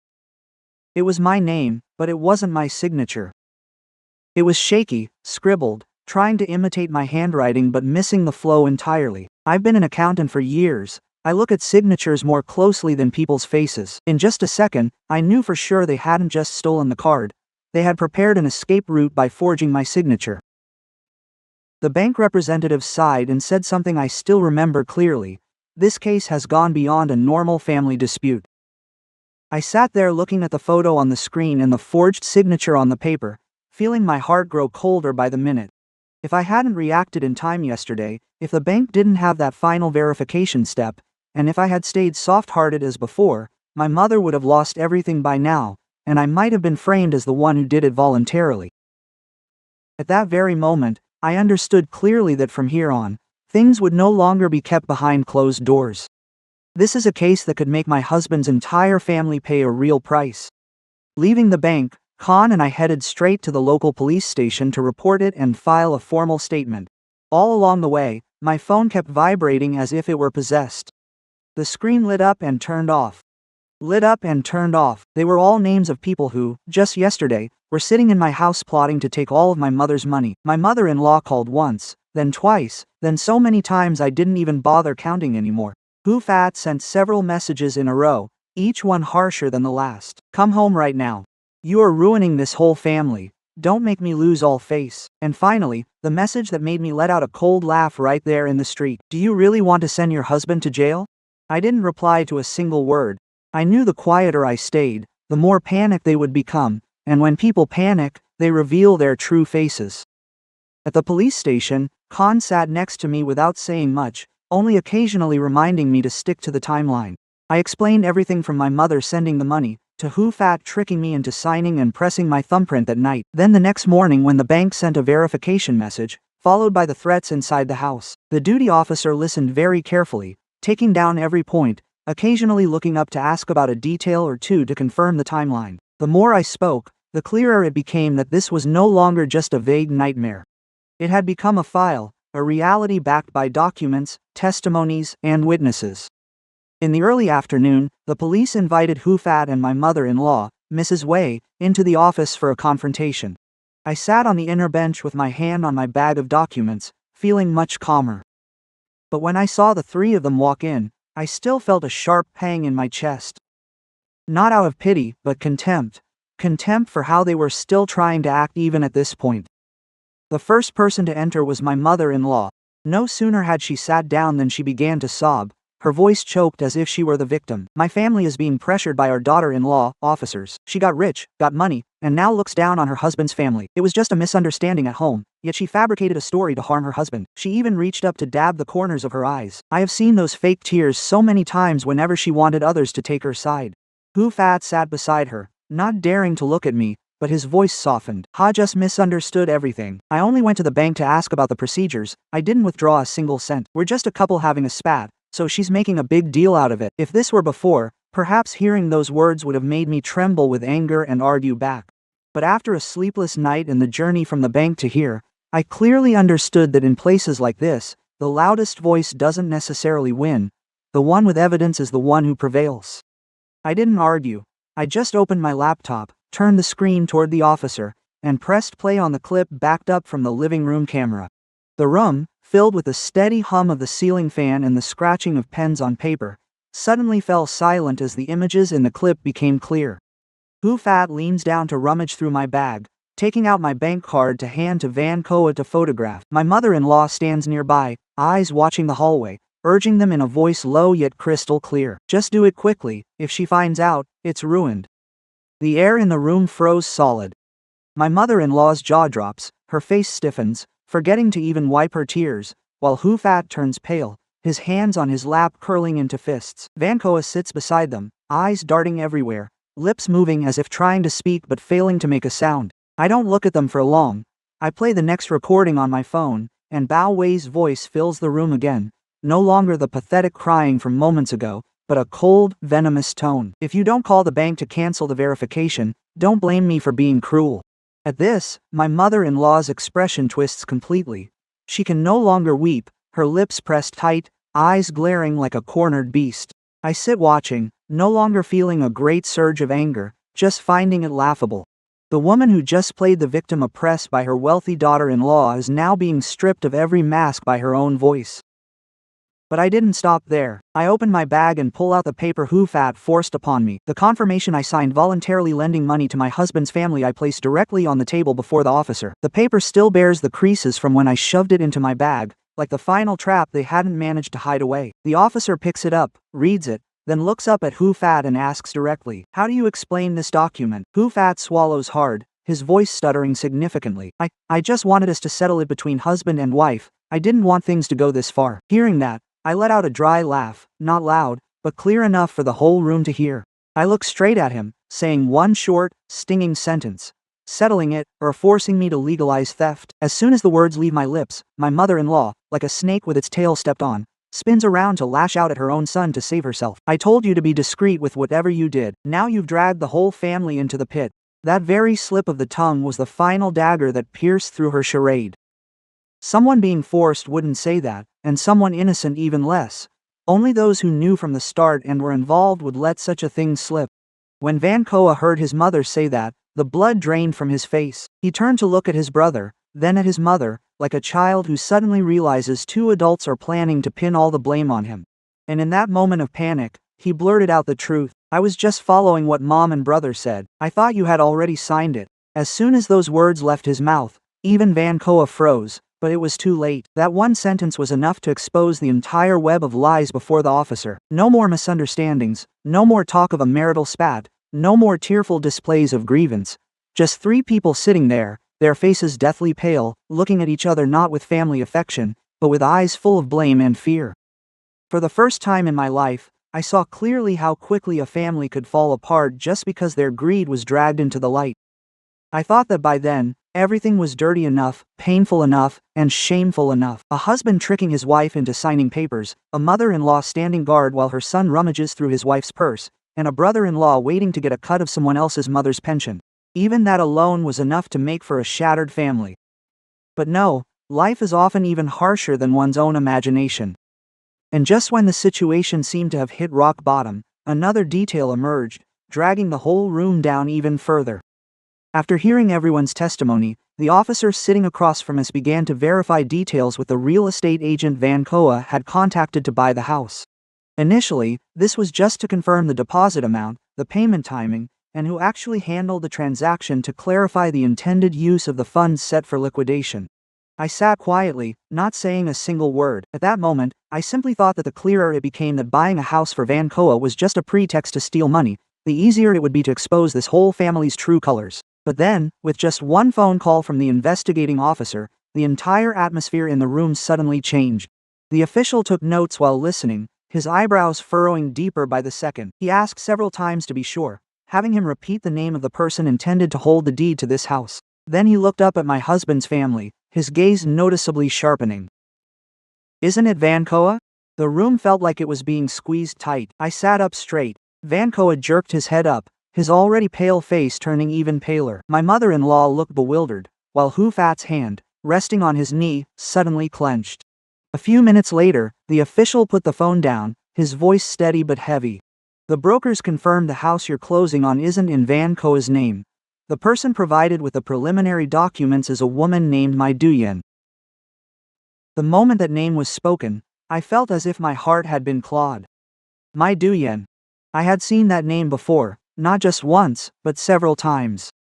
It was my name, but it wasn't my signature. It was shaky, scribbled, trying to imitate my handwriting but missing the flow entirely. I've been an accountant for years. I look at signatures more closely than people's faces. In just a second, I knew for sure they hadn't just stolen the card. They had prepared an escape route by forging my signature. The bank representative sighed and said something I still remember clearly. "This case has gone beyond a normal family dispute." I sat there looking at the photo on the screen and the forged signature on the paper, feeling my heart grow colder by the minute. If I hadn't reacted in time yesterday, if the bank didn't have that final verification step, and if I had stayed soft-hearted as before, my mother would have lost everything by now, and I might have been framed as the one who did it voluntarily. At that very moment, I understood clearly that from here on, things would no longer be kept behind closed doors. This is a case that could make my husband's entire family pay a real price. Leaving the bank, Khan and I headed straight to the local police station to report it and file a formal statement. All along the way, my phone kept vibrating as if it were possessed. The screen lit up and turned off. Lit up and turned off. They were all names of people who, just yesterday, were sitting in my house plotting to take all of my mother's money. My mother-in-law called once, then twice, then so many times I didn't even bother counting anymore. Hu Fat sent several messages in a row, each one harsher than the last. "Come home right now. You are ruining this whole family. Don't make me lose all face." And finally, the message that made me let out a cold laugh right there in the street. "Do you really want to send your husband to jail?" I didn't reply to a single word. I knew the quieter I stayed, the more panicked they would become, and when people panic, they reveal their true faces. At the police station, Khan sat next to me without saying much, only occasionally reminding me to stick to the timeline. I explained everything from my mother sending the money, to Hu Fat tricking me into signing and pressing my thumbprint that night. Then the next morning when the bank sent a verification message, followed by the threats inside the house, the duty officer listened very carefully, taking down every point, occasionally looking up to ask about a detail or two to confirm the timeline. The more I spoke, the clearer it became that this was no longer just a vague nightmare. It had become a file, a reality backed by documents, testimonies, and witnesses. In the early afternoon, the police invited Hufat and my mother-in-law, Mrs. Wei, into the office for a confrontation. I sat on the inner bench with my hand on my bag of documents, feeling much calmer. But when I saw the three of them walk in, I still felt a sharp pang in my chest. Not out of pity, but contempt. Contempt for how they were still trying to act even at this point. The first person to enter was my mother-in-law. No sooner had she sat down than she began to sob. Her voice choked as if she were the victim. My family is being pressured by our daughter-in-law, officers. She got rich, got money, and now looks down on her husband's family. It was just a misunderstanding at home, yet she fabricated a story to harm her husband. She even reached up to dab the corners of her eyes. I have seen those fake tears so many times whenever she wanted others to take her side. Hufat sat beside her, not daring to look at me, but his voice softened. Ha just misunderstood everything. I only went to the bank to ask about the procedures. I didn't withdraw a single cent. We're just a couple having a spat, so she's making a big deal out of it. If this were before, perhaps hearing those words would have made me tremble with anger and argue back. But after a sleepless night and the journey from the bank to here, I clearly understood that in places like this, the loudest voice doesn't necessarily win. The one with evidence is the one who prevails. I didn't argue. I just opened my laptop, turned the screen toward the officer, and pressed play on the clip backed up from the living room camera. The room, filled with the steady hum of the ceiling fan and the scratching of pens on paper, suddenly fell silent as the images in the clip became clear. Hufat leans down to rummage through my bag, taking out my bank card to hand to Van Koa to photograph. My mother-in-law stands nearby, eyes watching the hallway, urging them in a voice low yet crystal clear. Just do it quickly. If she finds out, it's ruined. The air in the room froze solid. My mother-in-law's jaw drops, her face stiffens, forgetting to even wipe her tears, while Hufat turns pale, his hands on his lap curling into fists. Van Koa sits beside them, eyes darting everywhere, lips moving as if trying to speak but failing to make a sound. I don't look at them for long. I play the next recording on my phone, and Bao Wei's voice fills the room again, no longer the pathetic crying from moments ago, but a cold, venomous tone. If you don't call the bank to cancel the verification, don't blame me for being cruel. At this, my mother-in-law's expression twists completely. She can no longer weep, her lips pressed tight, eyes glaring like a cornered beast. I sit watching, no longer feeling a great surge of anger, just finding it laughable. The woman who just played the victim oppressed by her wealthy daughter-in-law is now being stripped of every mask by her own voice. But I didn't stop there. I open my bag and pull out the paper Hufat forced upon me. The confirmation I signed voluntarily lending money to my husband's family I placed directly on the table before the officer. The paper still bears the creases from when I shoved it into my bag, like the final trap they hadn't managed to hide away. The officer picks it up, reads it, then looks up at Hufat and asks directly, "How do you explain this document?" Hufat swallows hard, his voice stuttering significantly. I just wanted us to settle it between husband and wife. I didn't want things to go this far." Hearing that, I let out a dry laugh, not loud, but clear enough for the whole room to hear. I look straight at him, saying one short, stinging sentence. Settling it, or forcing me to legalize theft. As soon as the words leave my lips, my mother-in-law, like a snake with its tail stepped on, spins around to lash out at her own son to save herself. "I told you to be discreet with whatever you did. Now you've dragged the whole family into the pit." That very slip of the tongue was the final dagger that pierced through her charade. Someone being forced wouldn't say that, and someone innocent even less. Only those who knew from the start and were involved would let such a thing slip. When Van Koa heard his mother say that, the blood drained from his face. He turned to look at his brother, then at his mother, like a child who suddenly realizes two adults are planning to pin all the blame on him. And in that moment of panic, he blurted out the truth. "I was just following what Mom and brother said. I thought you had already signed it." As soon as those words left his mouth, even Van Koa froze. But it was too late. That one sentence was enough to expose the entire web of lies before the officer. No more misunderstandings, no more talk of a marital spat, no more tearful displays of grievance. Just three people sitting there, their faces deathly pale, looking at each other not with family affection, but with eyes full of blame and fear. For the first time in my life, I saw clearly how quickly a family could fall apart just because their greed was dragged into the light. I thought that by then, everything was dirty enough, painful enough, and shameful enough. A husband tricking his wife into signing papers, a mother-in-law standing guard while her son rummages through his wife's purse, and a brother-in-law waiting to get a cut of someone else's mother's pension. Even that alone was enough to make for a shattered family. But no, Life is often even harsher than one's own imagination. And just when the situation seemed to have hit rock bottom, another detail emerged, dragging the whole room down even further. After hearing everyone's testimony, the officer sitting across from us began to verify details with the real estate agent Vancoa had contacted to buy the house. Initially, this was just to confirm the deposit amount, the payment timing, and who actually handled the transaction to clarify the intended use of the funds set for liquidation. I sat quietly, not saying a single word. At that moment, I simply thought that the clearer it became that buying a house for Vancoa was just a pretext to steal money, the easier it would be to expose this whole family's true colors. But then, with just one phone call from the investigating officer, the entire atmosphere in the room suddenly changed. The official took notes while listening, his eyebrows furrowing deeper by the second. He asked several times to be sure, having him repeat the name of the person intended to hold the deed to this house. Then he looked up at my husband's family, his gaze noticeably sharpening. "Isn't it Vancoa?" The room felt like it was being squeezed tight. I sat up straight. Vancoa jerked his head up, his already pale face turning even paler. My mother-in-law looked bewildered, while Hufat's hand, resting on his knee, suddenly clenched. A few minutes later, the official put the phone down, his voice steady but heavy. "The brokers confirmed the house you're closing on isn't in Vancoa's name. The person provided with the preliminary documents is a woman named Mai Duyen." The moment that name was spoken, I felt as if my heart had been clawed. Mai Duyen. I had seen that name before, not just once, but several times.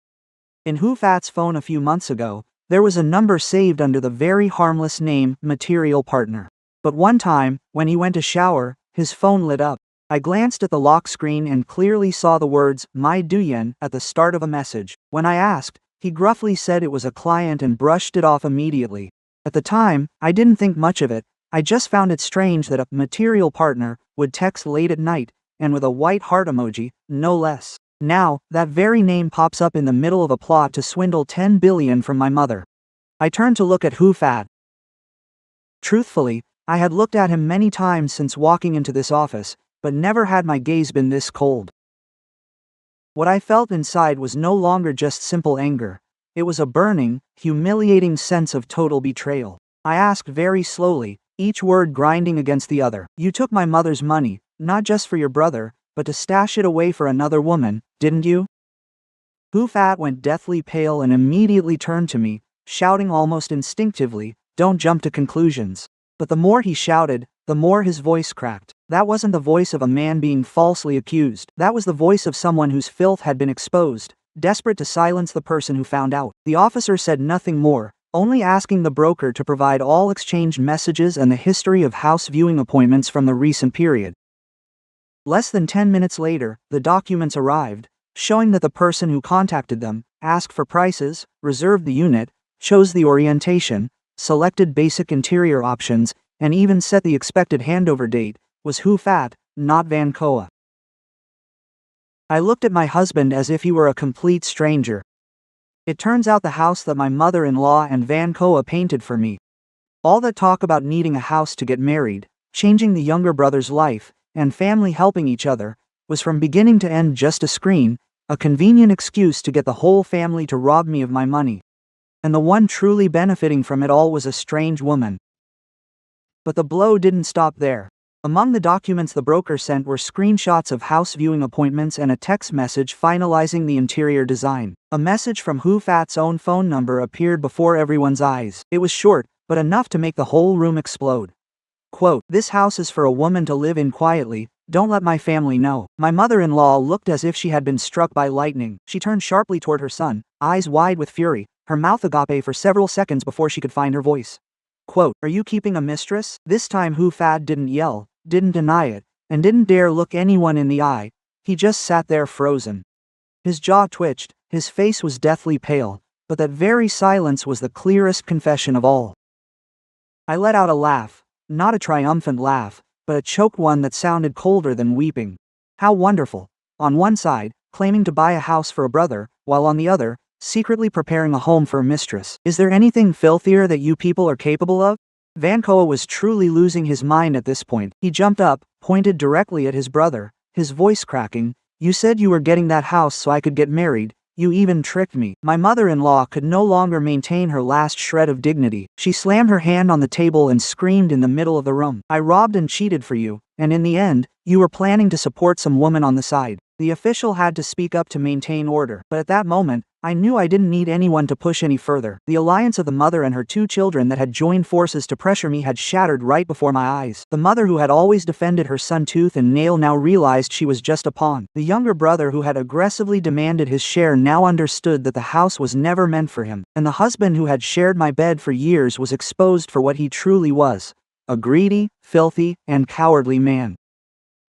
In Hufat's phone a few months ago, there was a number saved under the very harmless name Material Partner. But one time, when he went to shower, his phone lit up. I glanced at the lock screen and clearly saw the words Mai Duyen at the start of a message. When I asked, he gruffly said it was a client and brushed it off immediately. At the time, I didn't think much of it. I just found it strange that a material partner would text late at night, and with a white heart emoji, no less. Now, that very name pops up in the middle of a plot to swindle 10 billion from my mother. I turned to look at Hufat. Truthfully, I had looked at him many times since walking into this office, but never had my gaze been this cold. What I felt inside was no longer just simple anger. It was a burning, humiliating sense of total betrayal. I asked very slowly, each word grinding against the other. "You took my mother's money, not just for your brother, but to stash it away for another woman, didn't you?" Hufat went deathly pale and immediately turned to me, shouting almost instinctively, "Don't jump to conclusions." But the more he shouted, the more his voice cracked. That wasn't the voice of a man being falsely accused. That was the voice of someone whose filth had been exposed, desperate to silence the person who found out. The officer said nothing more, only asking the broker to provide all exchanged messages and the history of house viewing appointments from the recent period. Less than 10 minutes later, the documents arrived, showing that the person who contacted them asked for prices, reserved the unit, chose the orientation, selected basic interior options, and even set the expected handover date, was Hufat, not Vancoa. I looked at my husband as if he were a complete stranger. It turns out the house that my mother-in-law and Vancoa painted for me. All that talk about needing a house to get married, changing the younger brother's life, and family helping each other, was from beginning to end just a screen, a convenient excuse to get the whole family to rob me of my money. And the one truly benefiting from it all was a strange woman. But the blow didn't stop there. Among the documents the broker sent were screenshots of house viewing appointments and a text message finalizing the interior design. A message from Hufat's own phone number appeared before everyone's eyes. It was short, but enough to make the whole room explode. Quote, "This house is for a woman to live in quietly, don't let my family know." My mother-in-law looked as if she had been struck by lightning. She turned sharply toward her son, eyes wide with fury, her mouth agape for several seconds before she could find her voice. Quote, "Are you keeping a mistress?" This time Hufat didn't yell, didn't deny it, and didn't dare look anyone in the eye. He just sat there frozen. His jaw twitched, his face was deathly pale, but that very silence was the clearest confession of all. I let out a laugh, not a triumphant laugh, but a choked one that sounded colder than weeping. How wonderful. On one side, claiming to buy a house for a brother, while on the other, secretly preparing a home for a mistress. Is there anything filthier that you people are capable of? Vancoa was truly losing his mind at this point. He jumped up, pointed directly at his brother, his voice cracking. "You said you were getting that house so I could get married. You even tricked me." My mother-in-law could no longer maintain her last shred of dignity. She slammed her hand on the table and screamed in the middle of the room. "I robbed and cheated for you, and in the end, you were planning to support some woman on the side." The official had to speak up to maintain order, but at that moment, I knew I didn't need anyone to push any further. The alliance of the mother and her 2 children that had joined forces to pressure me had shattered right before my eyes. The mother who had always defended her son tooth and nail now realized she was just a pawn. The younger brother who had aggressively demanded his share now understood that the house was never meant for him, and the husband who had shared my bed for years was exposed for what he truly was: a greedy, filthy, and cowardly man.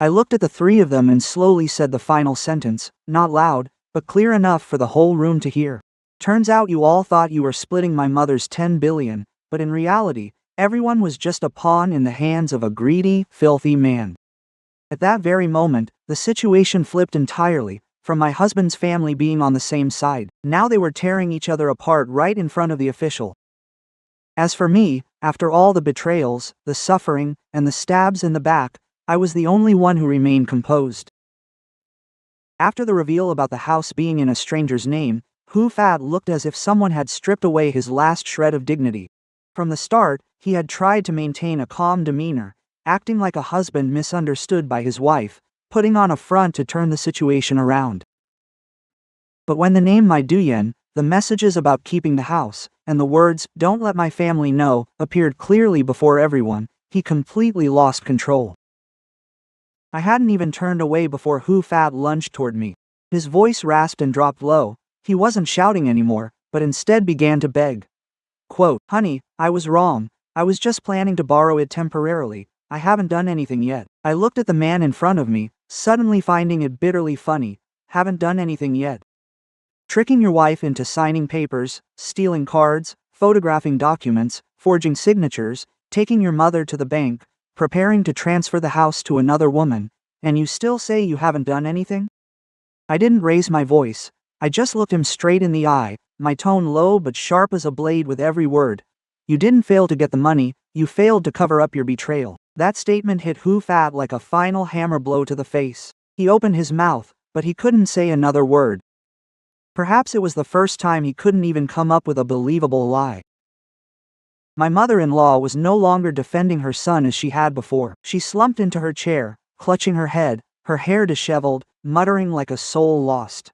I looked at the 3 of them and slowly said the final sentence, not loud, but clear enough for the whole room to hear. "Turns out you all thought you were splitting my mother's 10 billion, but in reality, everyone was just a pawn in the hands of a greedy, filthy man." At that very moment, the situation flipped entirely, from my husband's family being on the same side. Now they were tearing each other apart right in front of the official. As for me, after all the betrayals, the suffering, and the stabs in the back, I was the only one who remained composed. After the reveal about the house being in a stranger's name, Hu Fat looked as if someone had stripped away his last shred of dignity. From the start, he had tried to maintain a calm demeanor, acting like a husband misunderstood by his wife, putting on a front to turn the situation around. But when the name Mai Duyen, the messages about keeping the house, and the words, "Don't let my family know," appeared clearly before everyone, he completely lost control. I hadn't even turned away before Hu Fat lunged toward me. His voice rasped and dropped low. He wasn't shouting anymore, but instead began to beg. Quote, "Honey, I was wrong. I was just planning to borrow it temporarily. I haven't done anything yet." I looked at the man in front of me, suddenly finding it bitterly funny. Haven't done anything yet. Tricking your wife into signing papers, stealing cards, photographing documents, forging signatures, taking your mother to the bank, preparing to transfer the house to another woman, and you still say you haven't done anything? I didn't raise my voice. I just looked him straight in the eye, my tone low but sharp as a blade with every word. You didn't fail to get the money, you failed to cover up your betrayal. That statement hit Hu Fat like a final hammer blow to the face. He opened his mouth, but he couldn't say another word. Perhaps it was the first time he couldn't even come up with a believable lie. My mother-in-law was no longer defending her son as she had before. She slumped into her chair, clutching her head, her hair disheveled, muttering like a soul lost.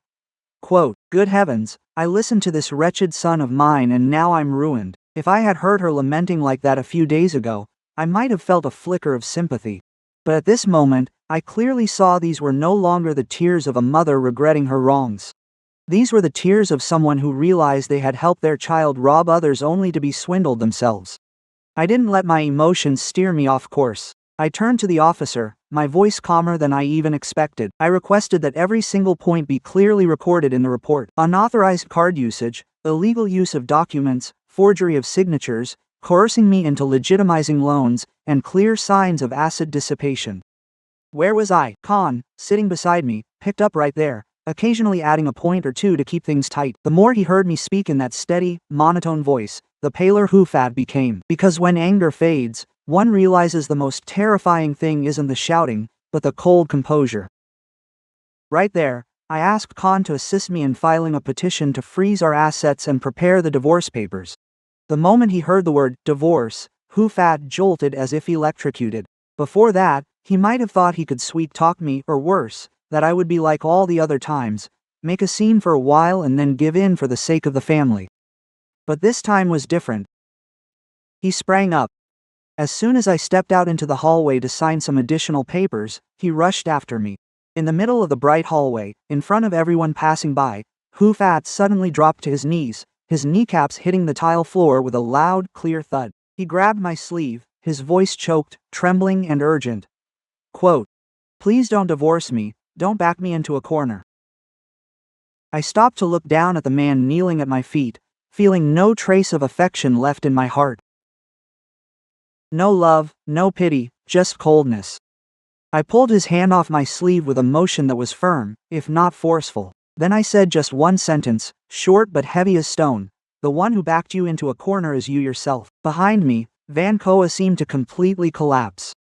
Quote, "Good heavens, I listened to this wretched son of mine and now I'm ruined." If I had heard her lamenting like that a few days ago, I might have felt a flicker of sympathy. But at this moment, I clearly saw these were no longer the tears of a mother regretting her wrongs. These were the tears of someone who realized they had helped their child rob others only to be swindled themselves. I didn't let my emotions steer me off course. I turned to the officer, my voice calmer than I even expected. I requested that every single point be clearly recorded in the report. Unauthorized card usage, illegal use of documents, forgery of signatures, coercing me into legitimizing loans, and clear signs of asset dissipation. Where was I? Khan, sitting beside me, picked up right there, occasionally adding a point or two to keep things tight. The more he heard me speak in that steady, monotone voice, the paler Hu Fat became. Because when anger fades, one realizes the most terrifying thing isn't the shouting, but the cold composure. Right there, I asked Khan to assist me in filing a petition to freeze our assets and prepare the divorce papers. The moment he heard the word divorce, Hu Fat jolted as if electrocuted. Before that, he might have thought he could sweet-talk me, or worse, that I would be like all the other times, make a scene for a while and then give in for the sake of the family. But this time was different. He sprang up. As soon as I stepped out into the hallway to sign some additional papers, he rushed after me. In the middle of the bright hallway, in front of everyone passing by, Hu Fat suddenly dropped to his knees, his kneecaps hitting the tile floor with a loud, clear thud. He grabbed my sleeve, his voice choked, trembling and urgent. Quote, "Please don't divorce me, don't back me into a corner." I stopped to look down at the man kneeling at my feet, feeling no trace of affection left in my heart. No love, no pity, just coldness. I pulled his hand off my sleeve with a motion that was firm, if not forceful. Then I said just one sentence, short but heavy as stone. "The one who backed you into a corner is you yourself." Behind me, Van Koa seemed to completely collapse.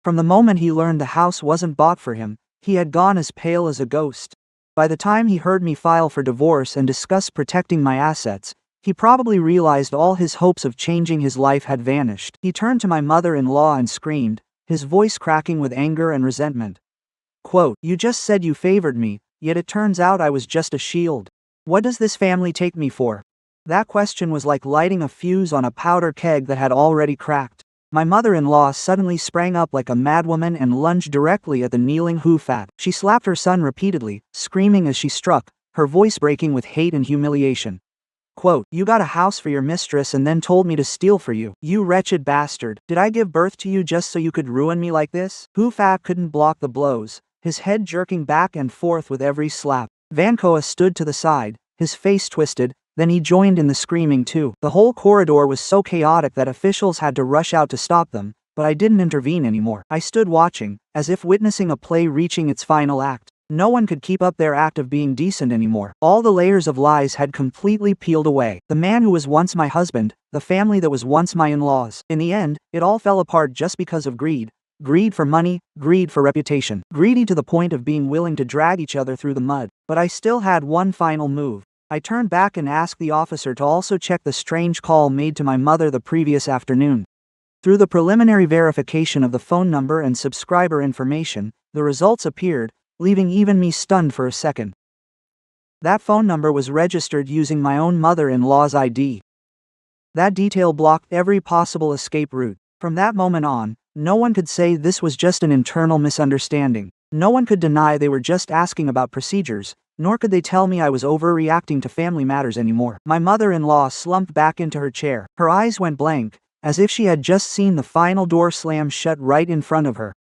From the moment he learned the house wasn't bought for him, he had gone as pale as a ghost. By the time he heard me file for divorce and discuss protecting my assets, he probably realized all his hopes of changing his life had vanished. He turned to my mother-in-law and screamed, his voice cracking with anger and resentment. Quote, "You just said you favored me, yet it turns out I was just a shield. What does this family take me for?" That question was like lighting a fuse on a powder keg that had already cracked. My mother-in-law suddenly sprang up like a madwoman and lunged directly at the kneeling Hufat. She slapped her son repeatedly, screaming as she struck, her voice breaking with hate and humiliation. Quote, "You got a house for your mistress and then told me to steal for you. You wretched bastard. Did I give birth to you just so you could ruin me like this?" Hufat couldn't block the blows, his head jerking back and forth with every slap. Vankoa stood to the side, his face twisted, then he joined in the screaming too. The whole corridor was so chaotic that officials had to rush out to stop them, but I didn't intervene anymore. I stood watching, as if witnessing a play reaching its final act. No one could keep up their act of being decent anymore. All the layers of lies had completely peeled away. The man who was once my husband, the family that was once my in-laws. In the end, it all fell apart just because of greed. Greed for money, greed for reputation. Greedy to the point of being willing to drag each other through the mud. But I still had one final move. I turned back and asked the officer to also check the strange call made to my mother the previous afternoon. Through the preliminary verification of the phone number and subscriber information, the results appeared, leaving even me stunned for a second. That phone number was registered using my own mother-in-law's ID. That detail blocked every possible escape route. From that moment on, no one could say this was just an internal misunderstanding. No one could deny they were just asking about procedures, nor could they tell me I was overreacting to family matters anymore. My mother-in-law slumped back into her chair. Her eyes went blank, as if she had just seen the final door slam shut right in front of her.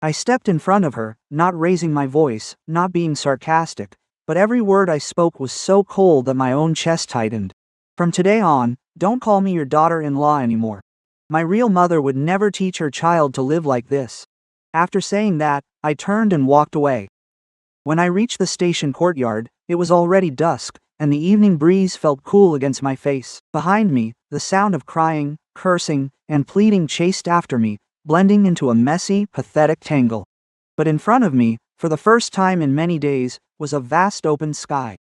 I stepped in front of her, not raising my voice, not being sarcastic, but every word I spoke was so cold that my own chest tightened. From today on, don't call me your daughter-in-law anymore. My real mother would never teach her child to live like this. After saying that, I turned and walked away. When I reached the station courtyard, it was already dusk, and the evening breeze felt cool against my face. Behind me, the sound of crying, cursing, and pleading chased after me, blending into a messy, pathetic tangle. But in front of me, for the first time in many days, was a vast open sky.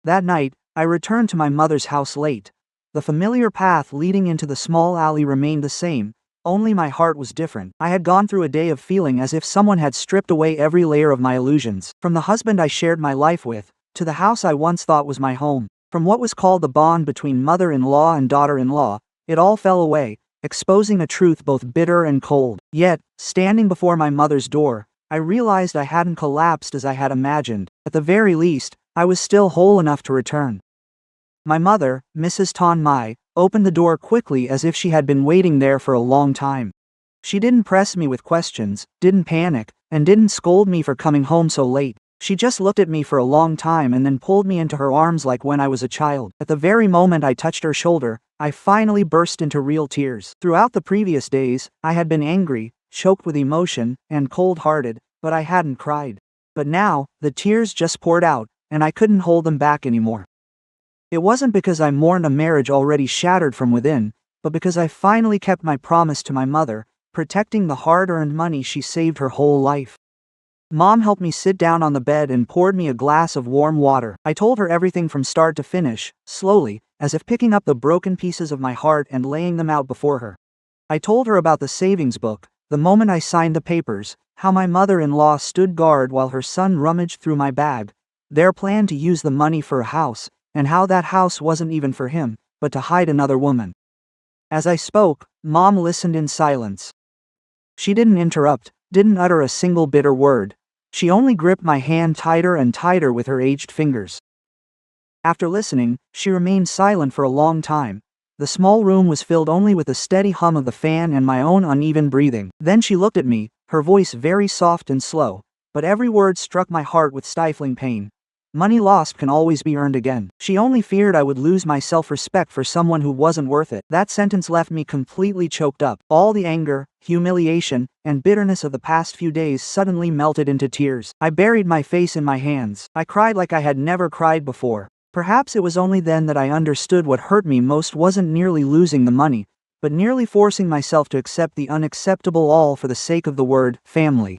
That night, I returned to my mother's house late. The familiar path leading into the small alley remained the same, only my heart was different. I had gone through a day of feeling as if someone had stripped away every layer of my illusions. From the husband I shared my life with, to the house I once thought was my home. From what was called the bond between mother-in-law and daughter-in-law, it all fell away, exposing a truth both bitter and cold. Yet, standing before my mother's door, I realized I hadn't collapsed as I had imagined. At the very least, I was still whole enough to return. My mother, Mrs. Ton Mai, opened the door quickly as if she had been waiting there for a long time. She didn't press me with questions, didn't panic, and didn't scold me for coming home so late. She just looked at me for a long time and then pulled me into her arms like when I was a child. At the very moment I touched her shoulder, I finally burst into real tears. Throughout the previous days, I had been angry, choked with emotion, and cold-hearted, but I hadn't cried. But now, the tears just poured out, and I couldn't hold them back anymore. It wasn't because I mourned a marriage already shattered from within, but because I finally kept my promise to my mother, protecting the hard-earned money she saved her whole life. Mom helped me sit down on the bed and poured me a glass of warm water. I told her everything from start to finish, slowly, as if picking up the broken pieces of my heart and laying them out before her. I told her about the savings book, the moment I signed the papers, how my mother-in-law stood guard while her son rummaged through my bag, their plan to use the money for a house, and how that house wasn't even for him, but to hide another woman. As I spoke, Mom listened in silence. She didn't interrupt, didn't utter a single bitter word. She only gripped my hand tighter and tighter with her aged fingers. After listening, she remained silent for a long time. The small room was filled only with the steady hum of the fan and my own uneven breathing. Then she looked at me, her voice very soft and slow, but every word struck my heart with stifling pain. Money lost can always be earned again. She only feared I would lose my self-respect for someone who wasn't worth it. That sentence left me completely choked up. All the anger, humiliation, and bitterness of the past few days suddenly melted into tears. I buried my face in my hands. I cried like I had never cried before. Perhaps it was only then that I understood what hurt me most wasn't nearly losing the money, but nearly forcing myself to accept the unacceptable all for the sake of the word family.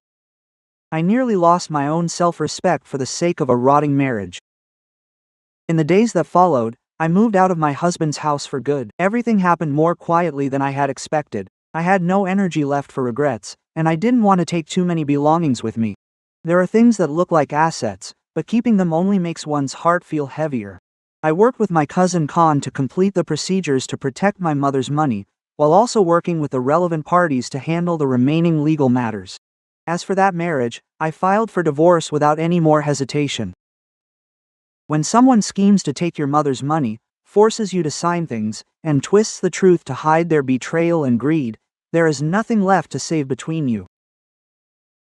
I nearly lost my own self-respect for the sake of a rotting marriage. In the days that followed, I moved out of my husband's house for good. Everything happened more quietly than I had expected. I had no energy left for regrets, and I didn't want to take too many belongings with me. There are things that look like assets, but keeping them only makes one's heart feel heavier. I worked with my cousin Khan to complete the procedures to protect my mother's money, while also working with the relevant parties to handle the remaining legal matters. As for that marriage, I filed for divorce without any more hesitation. When someone schemes to take your mother's money, forces you to sign things, and twists the truth to hide their betrayal and greed, there is nothing left to save between you.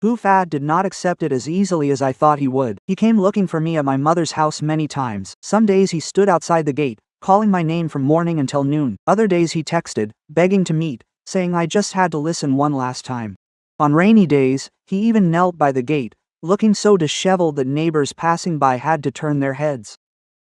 Hufad did not accept it as easily as I thought he would. He came looking for me at my mother's house many times. Some days he stood outside the gate, calling my name from morning until noon. Other days he texted, begging to meet, saying I just had to listen one last time. On rainy days, he even knelt by the gate, looking so disheveled that neighbors passing by had to turn their heads.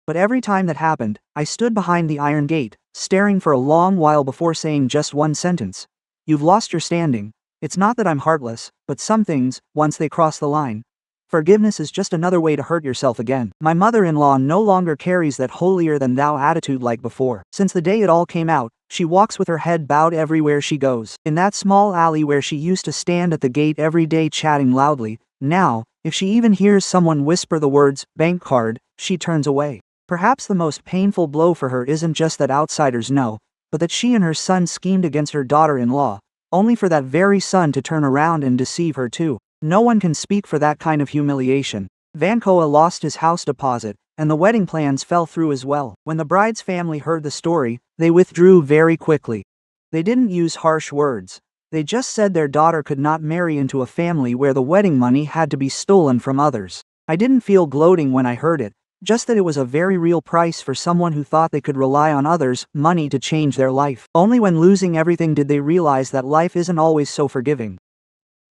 But every time that happened, I stood behind the iron gate, staring for a long while before saying just one sentence. You've lost your standing. It's not that I'm heartless, but some things, once they cross the line, forgiveness is just another way to hurt yourself again. My mother-in-law no longer carries that holier-than-thou attitude like before. Since the day it all came out, she walks with her head bowed everywhere she goes. In that small alley where she used to stand at the gate every day chatting loudly, now, if she even hears someone whisper the words, bank card, she turns away. Perhaps the most painful blow for her isn't just that outsiders know, but that she and her son schemed against her daughter-in-law, only for that very son to turn around and deceive her too. No one can speak for that kind of humiliation. Vankoa lost his house deposit, and the wedding plans fell through as well. When the bride's family heard the story, they withdrew very quickly. They didn't use harsh words. They just said their daughter could not marry into a family where the wedding money had to be stolen from others. I didn't feel gloating when I heard it, just that it was a very real price for someone who thought they could rely on others' money to change their life. Only when losing everything did they realize that life isn't always so forgiving.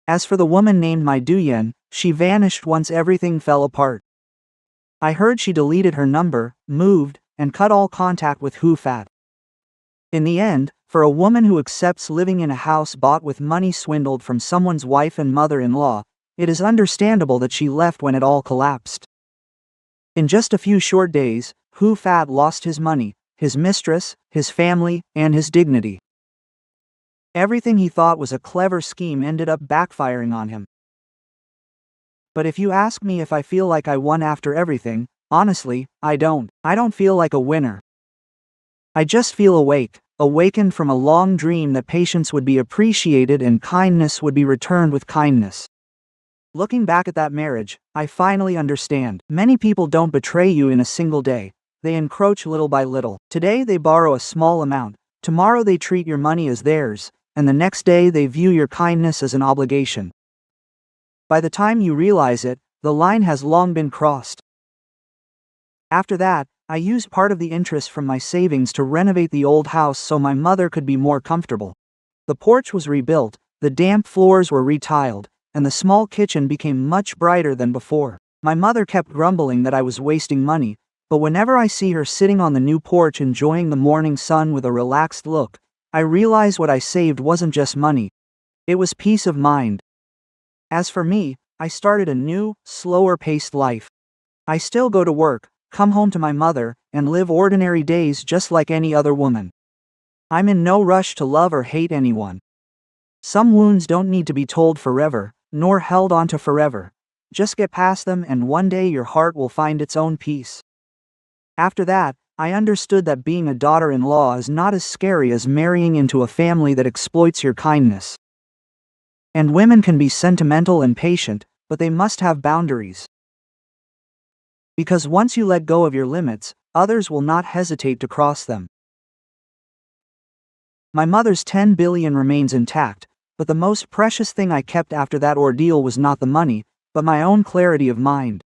As for the woman named Mai Duyen, she vanished once everything fell apart. I heard she deleted her number, moved, and cut all contact with Hufat. In the end, for a woman who accepts living in a house bought with money swindled from someone's wife and mother-in-law, it is understandable that she left when it all collapsed. In just a few short days, Hufat lost his money, his mistress, his family, and his dignity. Everything he thought was a clever scheme ended up backfiring on him. But if you ask me if I feel like I won after everything, honestly, I don't. I don't feel like a winner. I just feel awake, awakened from a long dream that patience would be appreciated and kindness would be returned with kindness. Looking back at that marriage, I finally understand. Many people don't betray you in a single day. They encroach little by little. Today they borrow a small amount, tomorrow they treat your money as theirs, and the next day they view your kindness as an obligation. By the time you realize it, the line has long been crossed. After that, I used part of the interest from my savings to renovate the old house so my mother could be more comfortable. The porch was rebuilt, the damp floors were retiled, and the small kitchen became much brighter than before. My mother kept grumbling that I was wasting money, but whenever I see her sitting on the new porch enjoying the morning sun with a relaxed look, I realize what I saved wasn't just money. It was peace of mind. As for me, I started a new, slower-paced life. I still go to work, come home to my mother, and live ordinary days just like any other woman. I'm in no rush to love or hate anyone. Some wounds don't need to be told forever, nor held onto forever. Just get past them and one day your heart will find its own peace. After that, I understood that being a daughter-in-law is not as scary as marrying into a family that exploits your kindness. And women can be sentimental and patient, but they must have boundaries. Because once you let go of your limits, others will not hesitate to cross them. My mother's 10 billion remains intact, but the most precious thing I kept after that ordeal was not the money, but my own clarity of mind.